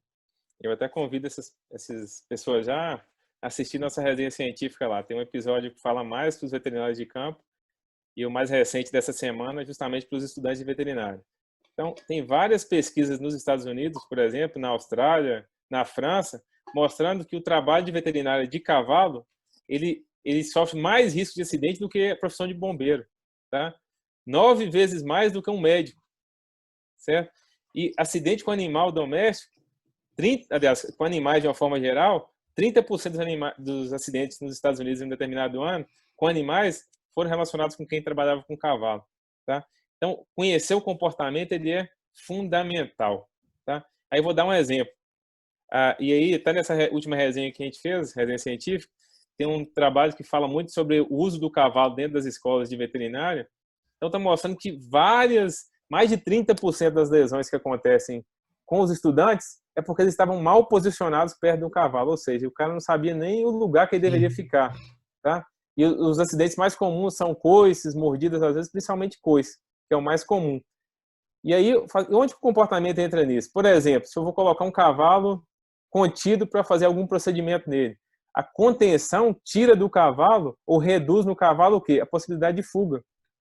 Eu até convido essas pessoas já a assistir nossa resenha científica lá. Tem um episódio que fala mais para os veterinários de campo e o mais recente dessa semana justamente para os estudantes de veterinário. Então, tem várias pesquisas nos Estados Unidos, por exemplo, na Austrália, na França, mostrando que o trabalho de veterinário de cavalo, ele sofre mais risco de acidente do que a profissão de bombeiro, tá? 9 vezes mais do que um médico, certo? E acidente com animal doméstico, aliás, com animais de uma forma geral, 30% dos acidentes nos Estados Unidos em um determinado ano com animais foram relacionados com quem trabalhava com cavalo, tá? Então, conhecer o comportamento ele é fundamental, tá? Aí vou dar um exemplo. E aí, tá nessa última resenha que a gente fez, resenha científica, tem um trabalho que fala muito sobre o uso do cavalo dentro das escolas de veterinária. Então, está mostrando que mais de 30% das lesões que acontecem com os estudantes é porque eles estavam mal posicionados perto do cavalo, ou seja, o cara não sabia nem o lugar que ele deveria ficar, tá? E os acidentes mais comuns são coices, mordidas, às vezes, principalmente coice, que é o mais comum. E aí, onde o comportamento entra nisso? Por exemplo, se eu vou colocar um cavalo contido para fazer algum procedimento nele, a contenção tira do cavalo ou reduz no cavalo o quê? A possibilidade de fuga,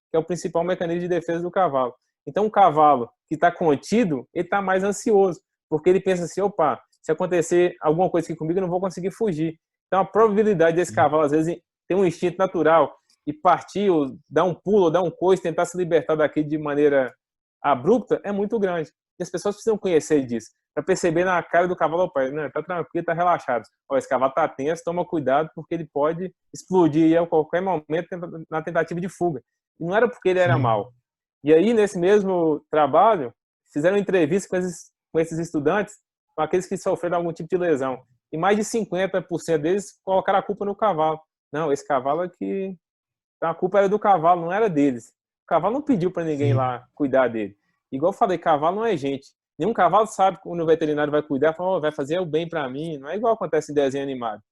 que é o principal mecanismo de defesa do cavalo. Então, o cavalo que está contido, ele está mais ansioso, porque ele pensa assim, opa, se acontecer alguma coisa aqui comigo, eu não vou conseguir fugir. Então, a probabilidade desse cavalo, às vezes, ter um instinto natural e partir, ou dar um pulo, ou dar um coice, tentar se libertar daqui de maneira abrupta, é muito grande. E as pessoas precisam conhecer disso, para perceber na cara do cavalo, opa, não, tá tranquilo, tá relaxado. Ó, esse cavalo tá tenso, toma cuidado, porque ele pode explodir a qualquer momento na tentativa de fuga. E não era porque ele era mau. E aí, nesse mesmo trabalho, fizeram entrevista com esses estudantes, com aqueles que sofreram algum tipo de lesão. E mais de 50% deles colocaram a culpa no cavalo. Não, esse cavalo aqui, a culpa era do cavalo, não era deles. O cavalo não pediu para ninguém lá cuidar dele. Igual eu falei, cavalo não é gente. Nenhum cavalo sabe quando o veterinário vai cuidar, fala, oh, vai fazer o bem para mim. Não é igual acontece em desenho animado.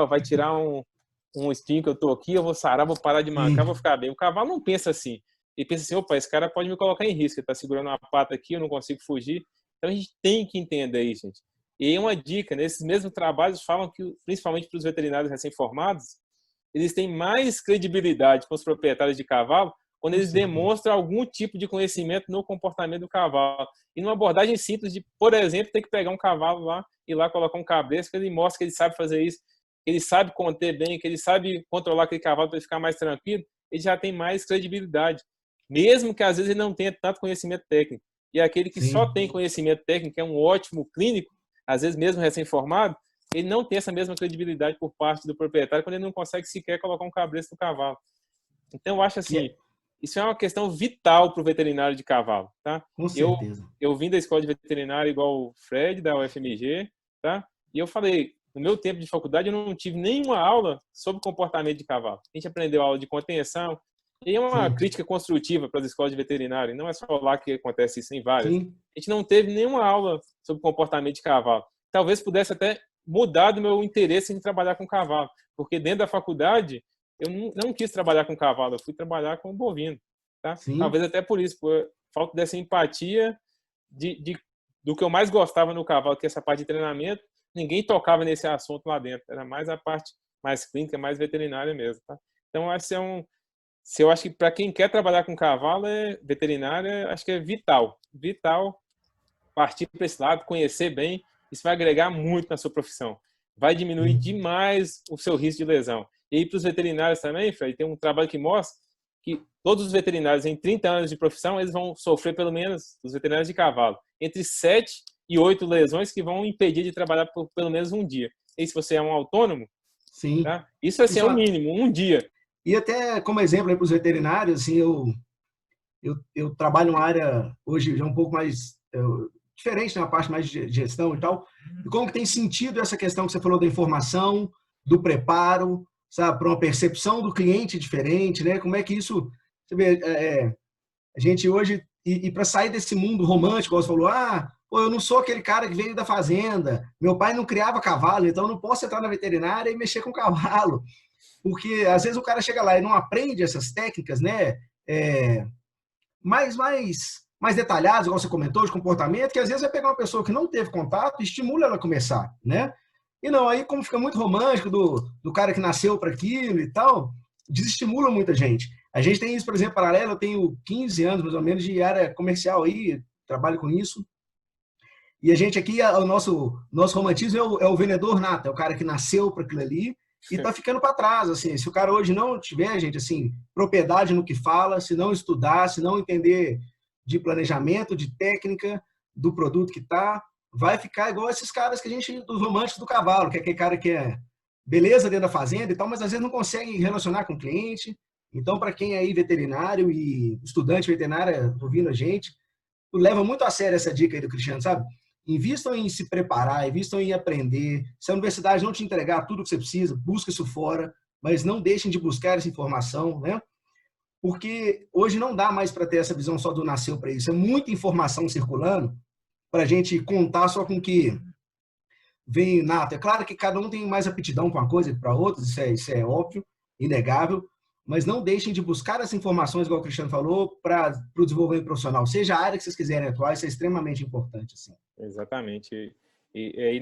Vai tirar um espinho que eu tô aqui, eu vou sarar, vou parar de mancar, vou ficar bem. O cavalo não pensa assim. Ele pensa assim, opa, esse cara pode me colocar em risco, ele tá segurando uma pata aqui, eu não consigo fugir. Então a gente tem que entender isso, gente. E uma dica, nesses mesmos trabalhos falam que, principalmente para os veterinários recém-formados, eles têm mais credibilidade com os proprietários de cavalo quando eles demonstram algum tipo de conhecimento no comportamento do cavalo. E numa abordagem simples de, por exemplo, ter que pegar um cavalo lá e lá colocar um cabresto, que ele mostra que ele sabe fazer isso, que ele sabe conter bem, que ele sabe controlar aquele cavalo para ele ficar mais tranquilo, ele já tem mais credibilidade. Mesmo que às vezes ele não tenha tanto conhecimento técnico. E aquele que só tem conhecimento técnico, é um ótimo clínico, às vezes mesmo recém-formado, ele não tem essa mesma credibilidade por parte do proprietário quando ele não consegue sequer colocar um cabresto no cavalo. Então, eu acho assim, isso é uma questão vital para o veterinário de cavalo, tá? Com certeza. Eu vim da escola de veterinário igual o Fred, da UFMG, tá? E eu falei, no meu tempo de faculdade, eu não tive nenhuma aula sobre comportamento de cavalo. A gente aprendeu aula de contenção, e é uma crítica construtiva para as escolas de veterinário, não é só lá que acontece isso, em várias. A gente não teve nenhuma aula sobre comportamento de cavalo. Talvez pudesse até mudar do meu interesse em trabalhar com cavalo, porque dentro da faculdade eu não quis trabalhar com cavalo, eu fui trabalhar com bovino, tá? Talvez até por isso, por falta dessa empatia do que eu mais gostava no cavalo, que é essa parte de treinamento, ninguém tocava nesse assunto lá dentro, era mais a parte mais clínica, mais veterinária mesmo, tá? Então, se eu acho que para quem quer trabalhar com cavalo, veterinária, acho que é vital. Vital partir para esse lado, conhecer bem, isso vai agregar muito na sua profissão. Vai diminuir demais o seu risco de lesão. E aí, para os veterinários também, Fred, tem um trabalho que mostra que todos os veterinários em 30 anos de profissão, eles vão sofrer pelo menos, os veterinários de cavalo, entre 7 e 8 lesões que vão impedir de trabalhar por pelo menos um dia. E se você é um autônomo, Sim. tá? Isso assim, é o mínimo, um dia. E até como exemplo para os veterinários, assim, eu trabalho numa área hoje já um pouco mais diferente, na parte mais de gestão e tal. E como que tem sentido essa questão que você falou da informação, do preparo, sabe, para uma percepção do cliente diferente, né? Como é que isso, você vê, a gente hoje, e para sair desse mundo romântico, você falou, pô, eu não sou aquele cara que veio da fazenda, meu pai não criava cavalo, então eu não posso entrar na veterinária e mexer com cavalo, porque às vezes o cara chega lá e não aprende essas técnicas, né? Mais detalhadas, igual você comentou, de comportamento, que às vezes vai pegar uma pessoa que não teve contato e estimula ela a começar, né? E não, aí como fica muito romântico do cara que nasceu para aquilo e tal, desestimula muita gente. A gente tem isso, por exemplo, paralelo, eu tenho 15 anos, mais ou menos, de área comercial aí, trabalho com isso. E a gente aqui, o nosso romantismo é o vendedor nato, é o cara que nasceu para aquilo ali e tá ficando para trás, assim. Se o cara hoje não tiver, gente, assim, propriedade no que fala, se não estudar, se não entender de planejamento, de técnica, do produto que tá, vai ficar igual esses caras que a gente, dos românticos do cavalo, que é aquele cara que é beleza dentro da fazenda e tal, mas às vezes não consegue relacionar com o cliente. Então, para quem é aí veterinário e estudante veterinário ouvindo a gente, leva muito a sério essa dica aí do Cristiano, sabe? Invistam em se preparar, invistam em aprender. Se a universidade não te entregar tudo que você precisa, busca isso fora, mas não deixem de buscar essa informação, né? Porque hoje não dá mais para ter essa visão só do nasceu para isso. É muita informação circulando para a gente contar só com o que vem nato. É claro que cada um tem mais aptidão para uma coisa que para outra, isso é óbvio, inegável, mas não deixem de buscar essas informações, igual o Cristiano falou, para o desenvolvimento profissional. Seja a área que vocês quiserem atuar, isso é extremamente importante. Assim. Exatamente. E aí,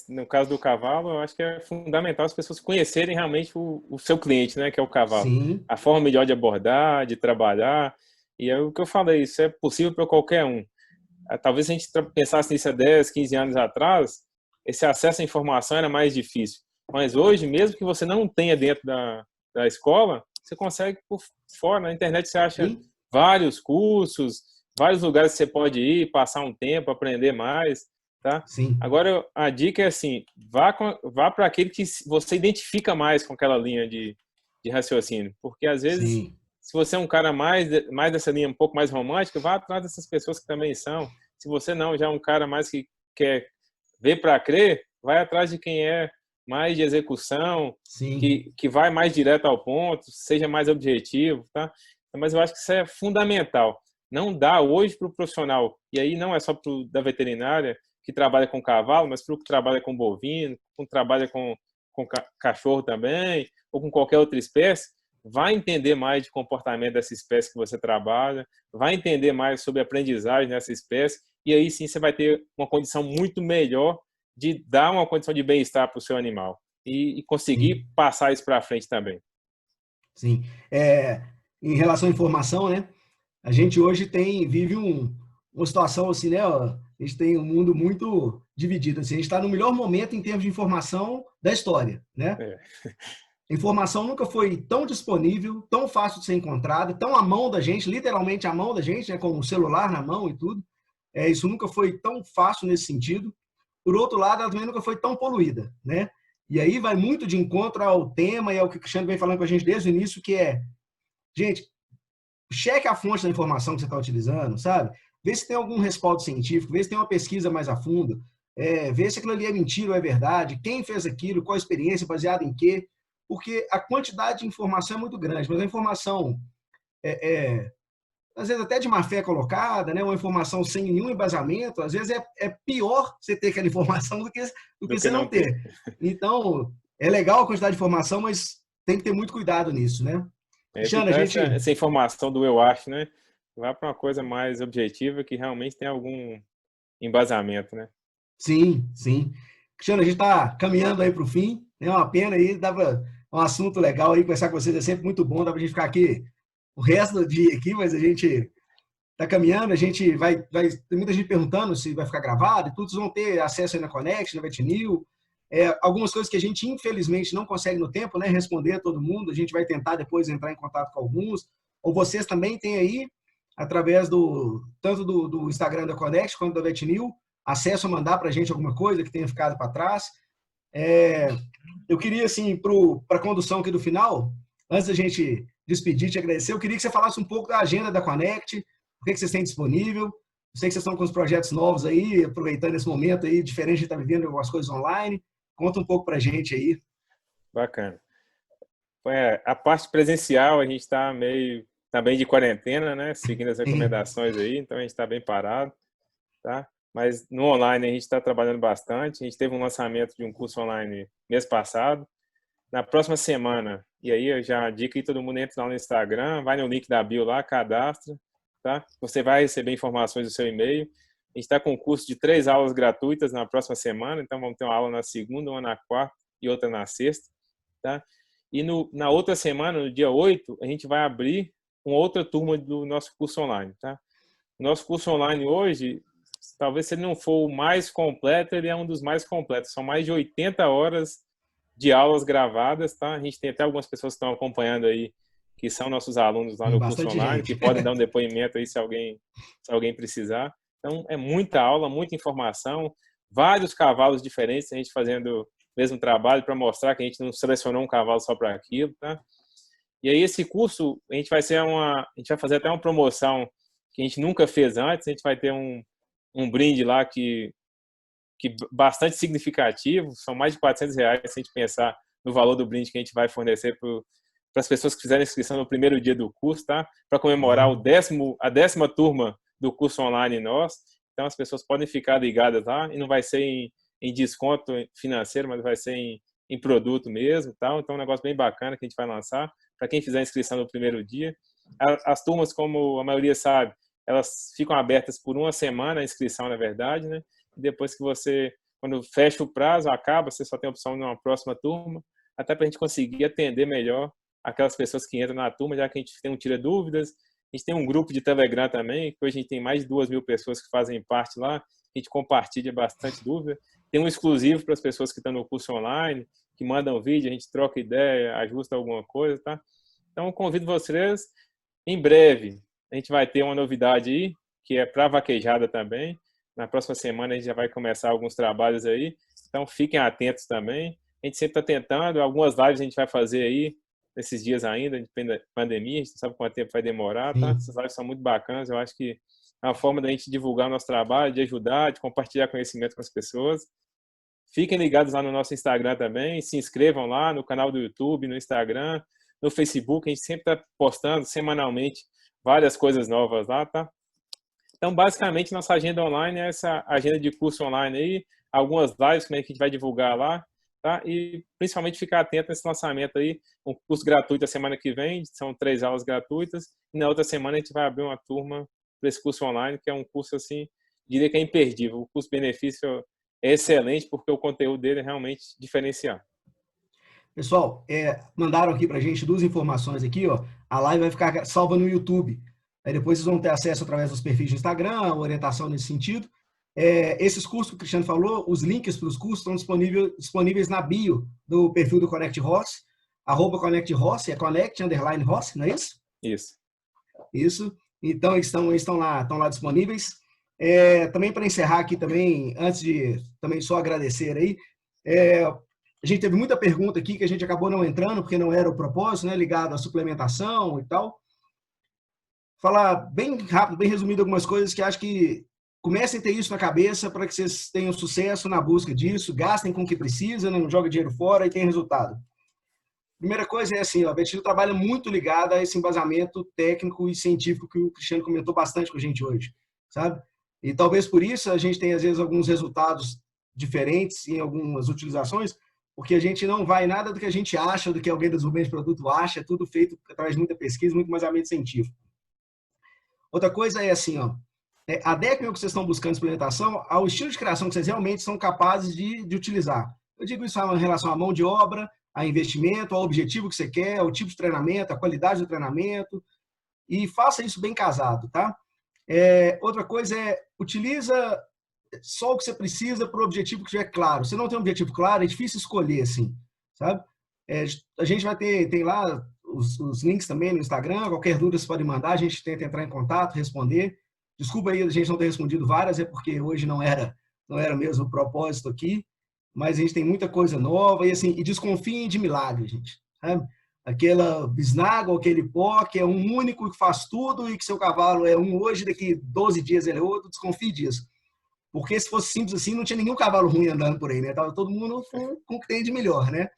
no caso do cavalo, eu acho que é fundamental as pessoas conhecerem realmente o seu cliente, né, que é o cavalo. Sim. A forma melhor de abordar, de trabalhar. E é o que eu falei, isso é possível para qualquer um. Talvez se a gente pensasse nisso há 10, 15 anos atrás, esse acesso à informação era mais difícil. Mas hoje, mesmo que você não tenha dentro da escola, você consegue por fora. Na internet você acha vários cursos, vários lugares que você pode ir, passar um tempo, aprender mais. Tá? Sim. Agora, a dica é assim, vá para aquele que você identifica mais com aquela linha de raciocínio. Porque, às vezes, Sim. se você é um cara mais dessa linha um pouco mais romântica, vá atrás dessas pessoas que também são. Se você não, já é um cara mais que quer ver para crer, vai atrás de quem é mais de execução, que vai mais direto ao ponto, seja mais objetivo, tá? Mas eu acho que isso é fundamental. Não dá hoje para o profissional, e aí não é só da veterinária, que trabalha com cavalo, mas para o que trabalha com bovino, que trabalha com cachorro também, ou com qualquer outra espécie, vai entender mais de comportamento dessa espécie que você trabalha, vai entender mais sobre aprendizagem dessa espécie, e aí sim você vai ter uma condição muito melhor de dar uma condição de bem-estar para o seu animal e conseguir passar isso para frente também. Sim. Em relação à informação, né? A gente hoje vive uma situação assim, né? A gente tem um mundo muito dividido. Assim, a gente está no melhor momento em termos de informação da história, né? A informação nunca foi tão disponível, tão fácil de ser encontrada, tão à mão da gente, literalmente à mão da gente, né? Com o celular na mão e tudo. Isso nunca foi tão fácil nesse sentido. Por outro lado, ela também nunca foi tão poluída, né? E aí vai muito de encontro ao tema e ao que o Cristiano vem falando com a gente desde o início, que é, gente, cheque a fonte da informação que você está utilizando, sabe? Vê se tem algum respaldo científico, vê se tem uma pesquisa mais a fundo, vê se aquilo ali é mentira ou é verdade, quem fez aquilo, qual a experiência, baseada em quê, porque a quantidade de informação é muito grande, mas a informação às vezes até de má fé colocada, né? Uma informação sem nenhum embasamento, às vezes é pior você ter aquela informação do que você não ter. Então, é legal a quantidade de informação, mas tem que ter muito cuidado nisso, né? Cristiano, essa informação do eu acho, né? Vai para uma coisa mais objetiva que realmente tem algum embasamento, né? Sim, sim. Cristiano, a gente está caminhando aí para o fim, é uma pena aí, dava um assunto legal aí, conversar com vocês é sempre muito bom, dá para a gente ficar aqui o resto do dia aqui, mas a gente está caminhando, a gente tem muita gente perguntando se vai ficar gravado e todos vão ter acesso aí na Connect, na VetNew. Algumas coisas que a gente, infelizmente, não consegue no tempo, né, responder a todo mundo, a gente vai tentar depois entrar em contato com alguns, ou vocês também têm aí, através tanto do Instagram da Connect quanto da VetNew, acesso a mandar para a gente alguma coisa que tenha ficado para trás. Eu queria, assim, para a condução aqui do final, antes da gente despedir, te agradecer, eu queria que você falasse um pouco da agenda da Connect, o que vocês têm disponível. Eu sei que vocês estão com os projetos novos aí, aproveitando esse momento aí, diferente de estar vivendo algumas coisas online. Conta um pouco para a gente aí. Bacana. A parte presencial, a gente está bem de quarentena, né? Seguindo as recomendações aí, então a gente está bem parado, tá? Mas no online a gente está trabalhando bastante. A gente teve um lançamento de um curso online mês passado. Na próxima semana, e aí eu já digo que todo mundo entra lá no Instagram, vai no link da bio lá, cadastra, tá? Você vai receber informações do seu e-mail. A gente está com um curso de 3 aulas gratuitas na próxima semana, então vamos ter uma aula na segunda, uma na quarta e outra na sexta, tá? E na outra semana, no dia 8, a gente vai abrir uma outra turma do nosso curso online, tá? O nosso curso online hoje, talvez se ele não for o mais completo, ele é um dos mais completos. São mais de 80 horas de aulas gravadas, tá? A gente tem até algumas pessoas que estão acompanhando aí, que são nossos alunos lá no curso online, que podem dar um depoimento aí se alguém precisar. Então, é muita aula, muita informação, vários cavalos diferentes, a gente fazendo o mesmo trabalho para mostrar que a gente não selecionou um cavalo só para aquilo, tá? E aí esse curso, a gente vai fazer até uma promoção que a gente nunca fez antes, a gente vai ter um brinde lá que bastante significativo, são mais de R$400 se a gente pensar no valor do brinde que a gente vai fornecer para as pessoas que fizeram inscrição no primeiro dia do curso, tá? Para comemorar a 10ª turma do curso online nosso. Então as pessoas podem ficar ligadas lá e não vai ser em desconto financeiro, mas vai ser em produto mesmo, tá? Então é um negócio bem bacana que a gente vai lançar para quem fizer a inscrição no primeiro dia. As turmas, como a maioria sabe, elas ficam abertas por uma semana, a inscrição, na verdade, né? E depois que quando fecha o prazo, acaba, você só tem a opção de uma próxima turma, até para a gente conseguir atender melhor aquelas pessoas que entram na turma, já que a gente tem tira dúvidas. A gente tem um grupo de Telegram também, que hoje a gente tem mais de 2.000 pessoas que fazem parte lá, a gente compartilha bastante dúvida. Tem um exclusivo para as pessoas que estão no curso online, que mandam vídeo, a gente troca ideia, ajusta alguma coisa, tá? Então, convido vocês, em breve, a gente vai ter uma novidade aí, que é para vaquejada também. Na próxima semana a gente já vai começar alguns trabalhos aí, então fiquem atentos também. A gente sempre está tentando, algumas lives a gente vai fazer aí, nesses dias ainda, depende da pandemia, a gente não sabe quanto tempo vai demorar, tá? Essas lives são muito bacanas, eu acho que é uma forma da gente divulgar o nosso trabalho, de ajudar, de compartilhar conhecimento com as pessoas. Fiquem ligados lá no nosso Instagram também, se inscrevam lá no canal do YouTube, no Instagram, no Facebook, a gente sempre está postando semanalmente várias coisas novas lá, tá? Então, basicamente, nossa agenda online é essa agenda de curso online aí, algumas lives que a gente vai divulgar lá, tá? E principalmente ficar atento nesse lançamento aí, um curso gratuito a semana que vem, são 3 aulas gratuitas, e na outra semana a gente vai abrir uma turma para esse curso online, que é um curso, assim, diria que é imperdível. O custo-benefício é excelente, porque o conteúdo dele é realmente diferenciado. Pessoal, mandaram aqui para a gente 2 informações aqui, ó. A live vai ficar salva no YouTube. Aí depois vocês vão ter acesso através dos perfis do Instagram, orientação nesse sentido. Esses cursos que o Cristiano falou, os links para os cursos estão disponíveis na bio do perfil do Connect Rossi, @ConnectRossi, é Connect_Rossi, não é isso? Isso. Então, eles estão lá disponíveis. Também para encerrar aqui também, antes de também só agradecer aí, a gente teve muita pergunta aqui que a gente acabou não entrando, porque não era o propósito, né, ligado à suplementação e tal. Falar bem rápido, bem resumido algumas coisas que acho que comecem a ter isso na cabeça para que vocês tenham sucesso na busca disso, gastem com o que precisa, não joguem dinheiro fora e tenham resultado. Primeira coisa é assim, a VetNew trabalha muito ligada a esse embasamento técnico e científico que o Cristiano comentou bastante com a gente hoje, sabe? E talvez por isso a gente tenha, às vezes, alguns resultados diferentes em algumas utilizações, porque a gente não vai nada do que a gente acha, do que alguém do desenvolvimento de produto acha, é tudo feito através de muita pesquisa, muito embasamento científico. Outra coisa é assim, ó, adequem o que vocês estão buscando de implementação ao estilo de criação que vocês realmente são capazes de utilizar. Eu digo isso em relação à mão de obra, a investimento, ao objetivo que você quer, ao tipo de treinamento, a qualidade do treinamento. e faça isso bem casado, tá? Outra coisa utiliza só o que você precisa para o objetivo que estiver claro. Se não tem um objetivo claro, é difícil escolher, assim, sabe? A gente vai tem lá os links também no Instagram, qualquer dúvida você pode mandar, a gente tenta entrar em contato, responder. Desculpa aí a gente não ter respondido várias, é porque hoje não era mesmo o propósito aqui, mas a gente tem muita coisa nova e assim, e desconfiem de milagre, gente, sabe? Aquela bisnaga ou aquele pó que é um único que faz tudo e que seu cavalo é um hoje, daqui 12 dias ele é outro, desconfie disso. Porque se fosse simples assim, não tinha nenhum cavalo ruim andando por aí, né? Tava todo mundo com o que tem de melhor, né?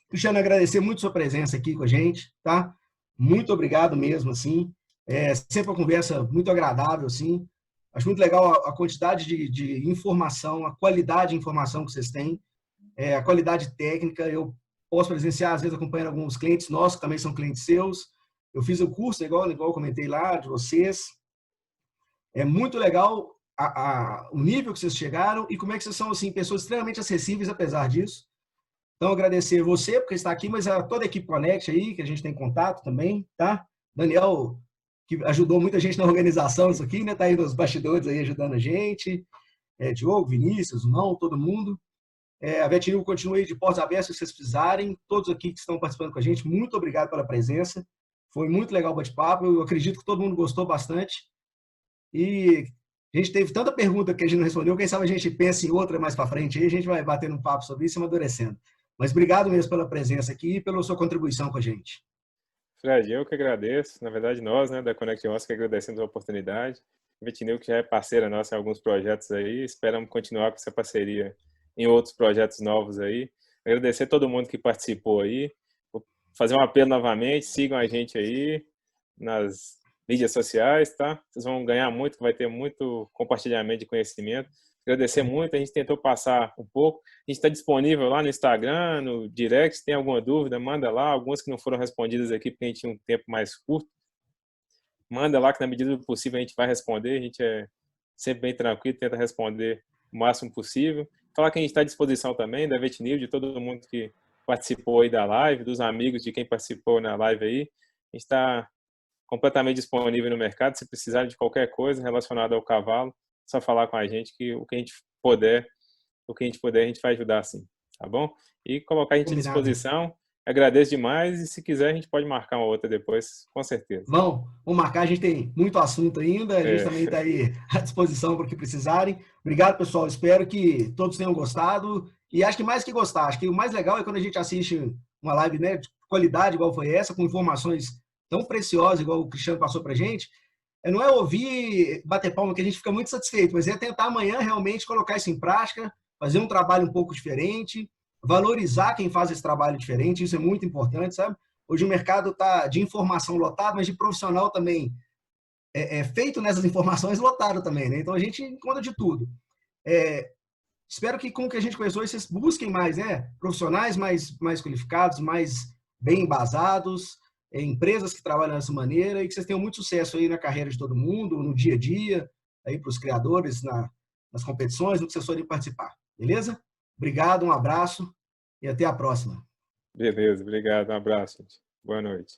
Cristiano, agradecer muito sua presença aqui com a gente, tá? Muito obrigado mesmo, assim. Sempre uma conversa muito agradável, assim. Acho muito legal a quantidade de informação, a qualidade de informação que vocês têm, a qualidade técnica. Eu posso presenciar, às vezes, acompanhando alguns clientes nossos, que também são clientes seus. Eu fiz o curso, igual eu comentei lá, de vocês. É muito legal o nível que vocês chegaram e como é que vocês são, assim, pessoas extremamente acessíveis, apesar disso. Então, agradecer você, porque está aqui, mas a toda a equipe Connect aí, que a gente tem contato também, tá? Daniel, que ajudou muita gente na organização disso aqui, né? Tá aí nos bastidores aí ajudando a gente. Diogo, Vinícius, não, todo mundo. A VetNil continua aí de portas abertas, se vocês precisarem. Todos aqui que estão participando com a gente, muito obrigado pela presença. Foi muito legal o bate-papo. Eu acredito que todo mundo gostou bastante. E a gente teve tanta pergunta que a gente não respondeu. Quem sabe a gente pensa em outra mais para frente aí, a gente vai batendo um papo sobre isso e amadurecendo. Mas obrigado mesmo pela presença aqui e pela sua contribuição com a gente. Fred, eu que agradeço. Na verdade, nós, né, da Connect Once, que agradecemos a oportunidade. A VetNil, que já é parceira nossa em alguns projetos aí. Esperamos continuar com essa parceria em outros projetos novos aí. Agradecer a todo mundo que participou aí. Vou fazer um apelo novamente. Sigam a gente aí nas mídias sociais, tá? Vocês vão ganhar muito, vai ter muito compartilhamento de conhecimento. Agradecer muito, a gente tentou passar um pouco. A gente está disponível lá no Instagram, no direct, se tem alguma dúvida, manda lá. Algumas que não foram respondidas aqui, porque a gente tinha um tempo mais curto. Manda lá que na medida do possível a gente vai responder. A gente é sempre bem tranquilo, tenta responder o máximo possível. Falar que a gente está à disposição também, da VetNil, de todo mundo que participou aí da live, dos amigos de quem participou na live aí. A gente está completamente disponível no mercado. Se precisar de qualquer coisa relacionada ao cavalo, é só falar com a gente que o que a gente puder, a gente vai ajudar sim, tá bom? E colocar a gente à disposição. Agradeço demais e se quiser a gente pode marcar uma outra depois, com certeza. Vamos marcar, a gente tem muito assunto ainda, a gente também está aí à disposição para o que precisarem. Obrigado, pessoal, espero que todos tenham gostado e acho que mais que gostar, acho que o mais legal é quando a gente assiste uma live, né, de qualidade igual foi essa, com informações tão preciosas igual o Cristiano passou para a gente. Não é ouvir, bater palma, que a gente fica muito satisfeito, mas é tentar amanhã realmente colocar isso em prática, fazer um trabalho um pouco diferente, valorizar quem faz esse trabalho diferente, isso é muito importante, sabe? Hoje o mercado está de informação lotado, mas de profissional também feito nessas informações lotado também, né? Então a gente encontra de tudo. Espero que com o que a gente conversou, vocês busquem mais, né? Profissionais mais qualificados, mais bem embasados, empresas que trabalham dessa maneira e que vocês tenham muito sucesso aí na carreira de todo mundo, no dia a dia, aí para os criadores, nas competições, no que vocês forem participar. Beleza? Obrigado, um abraço e até a próxima. Beleza, obrigado, um abraço, gente. Boa noite.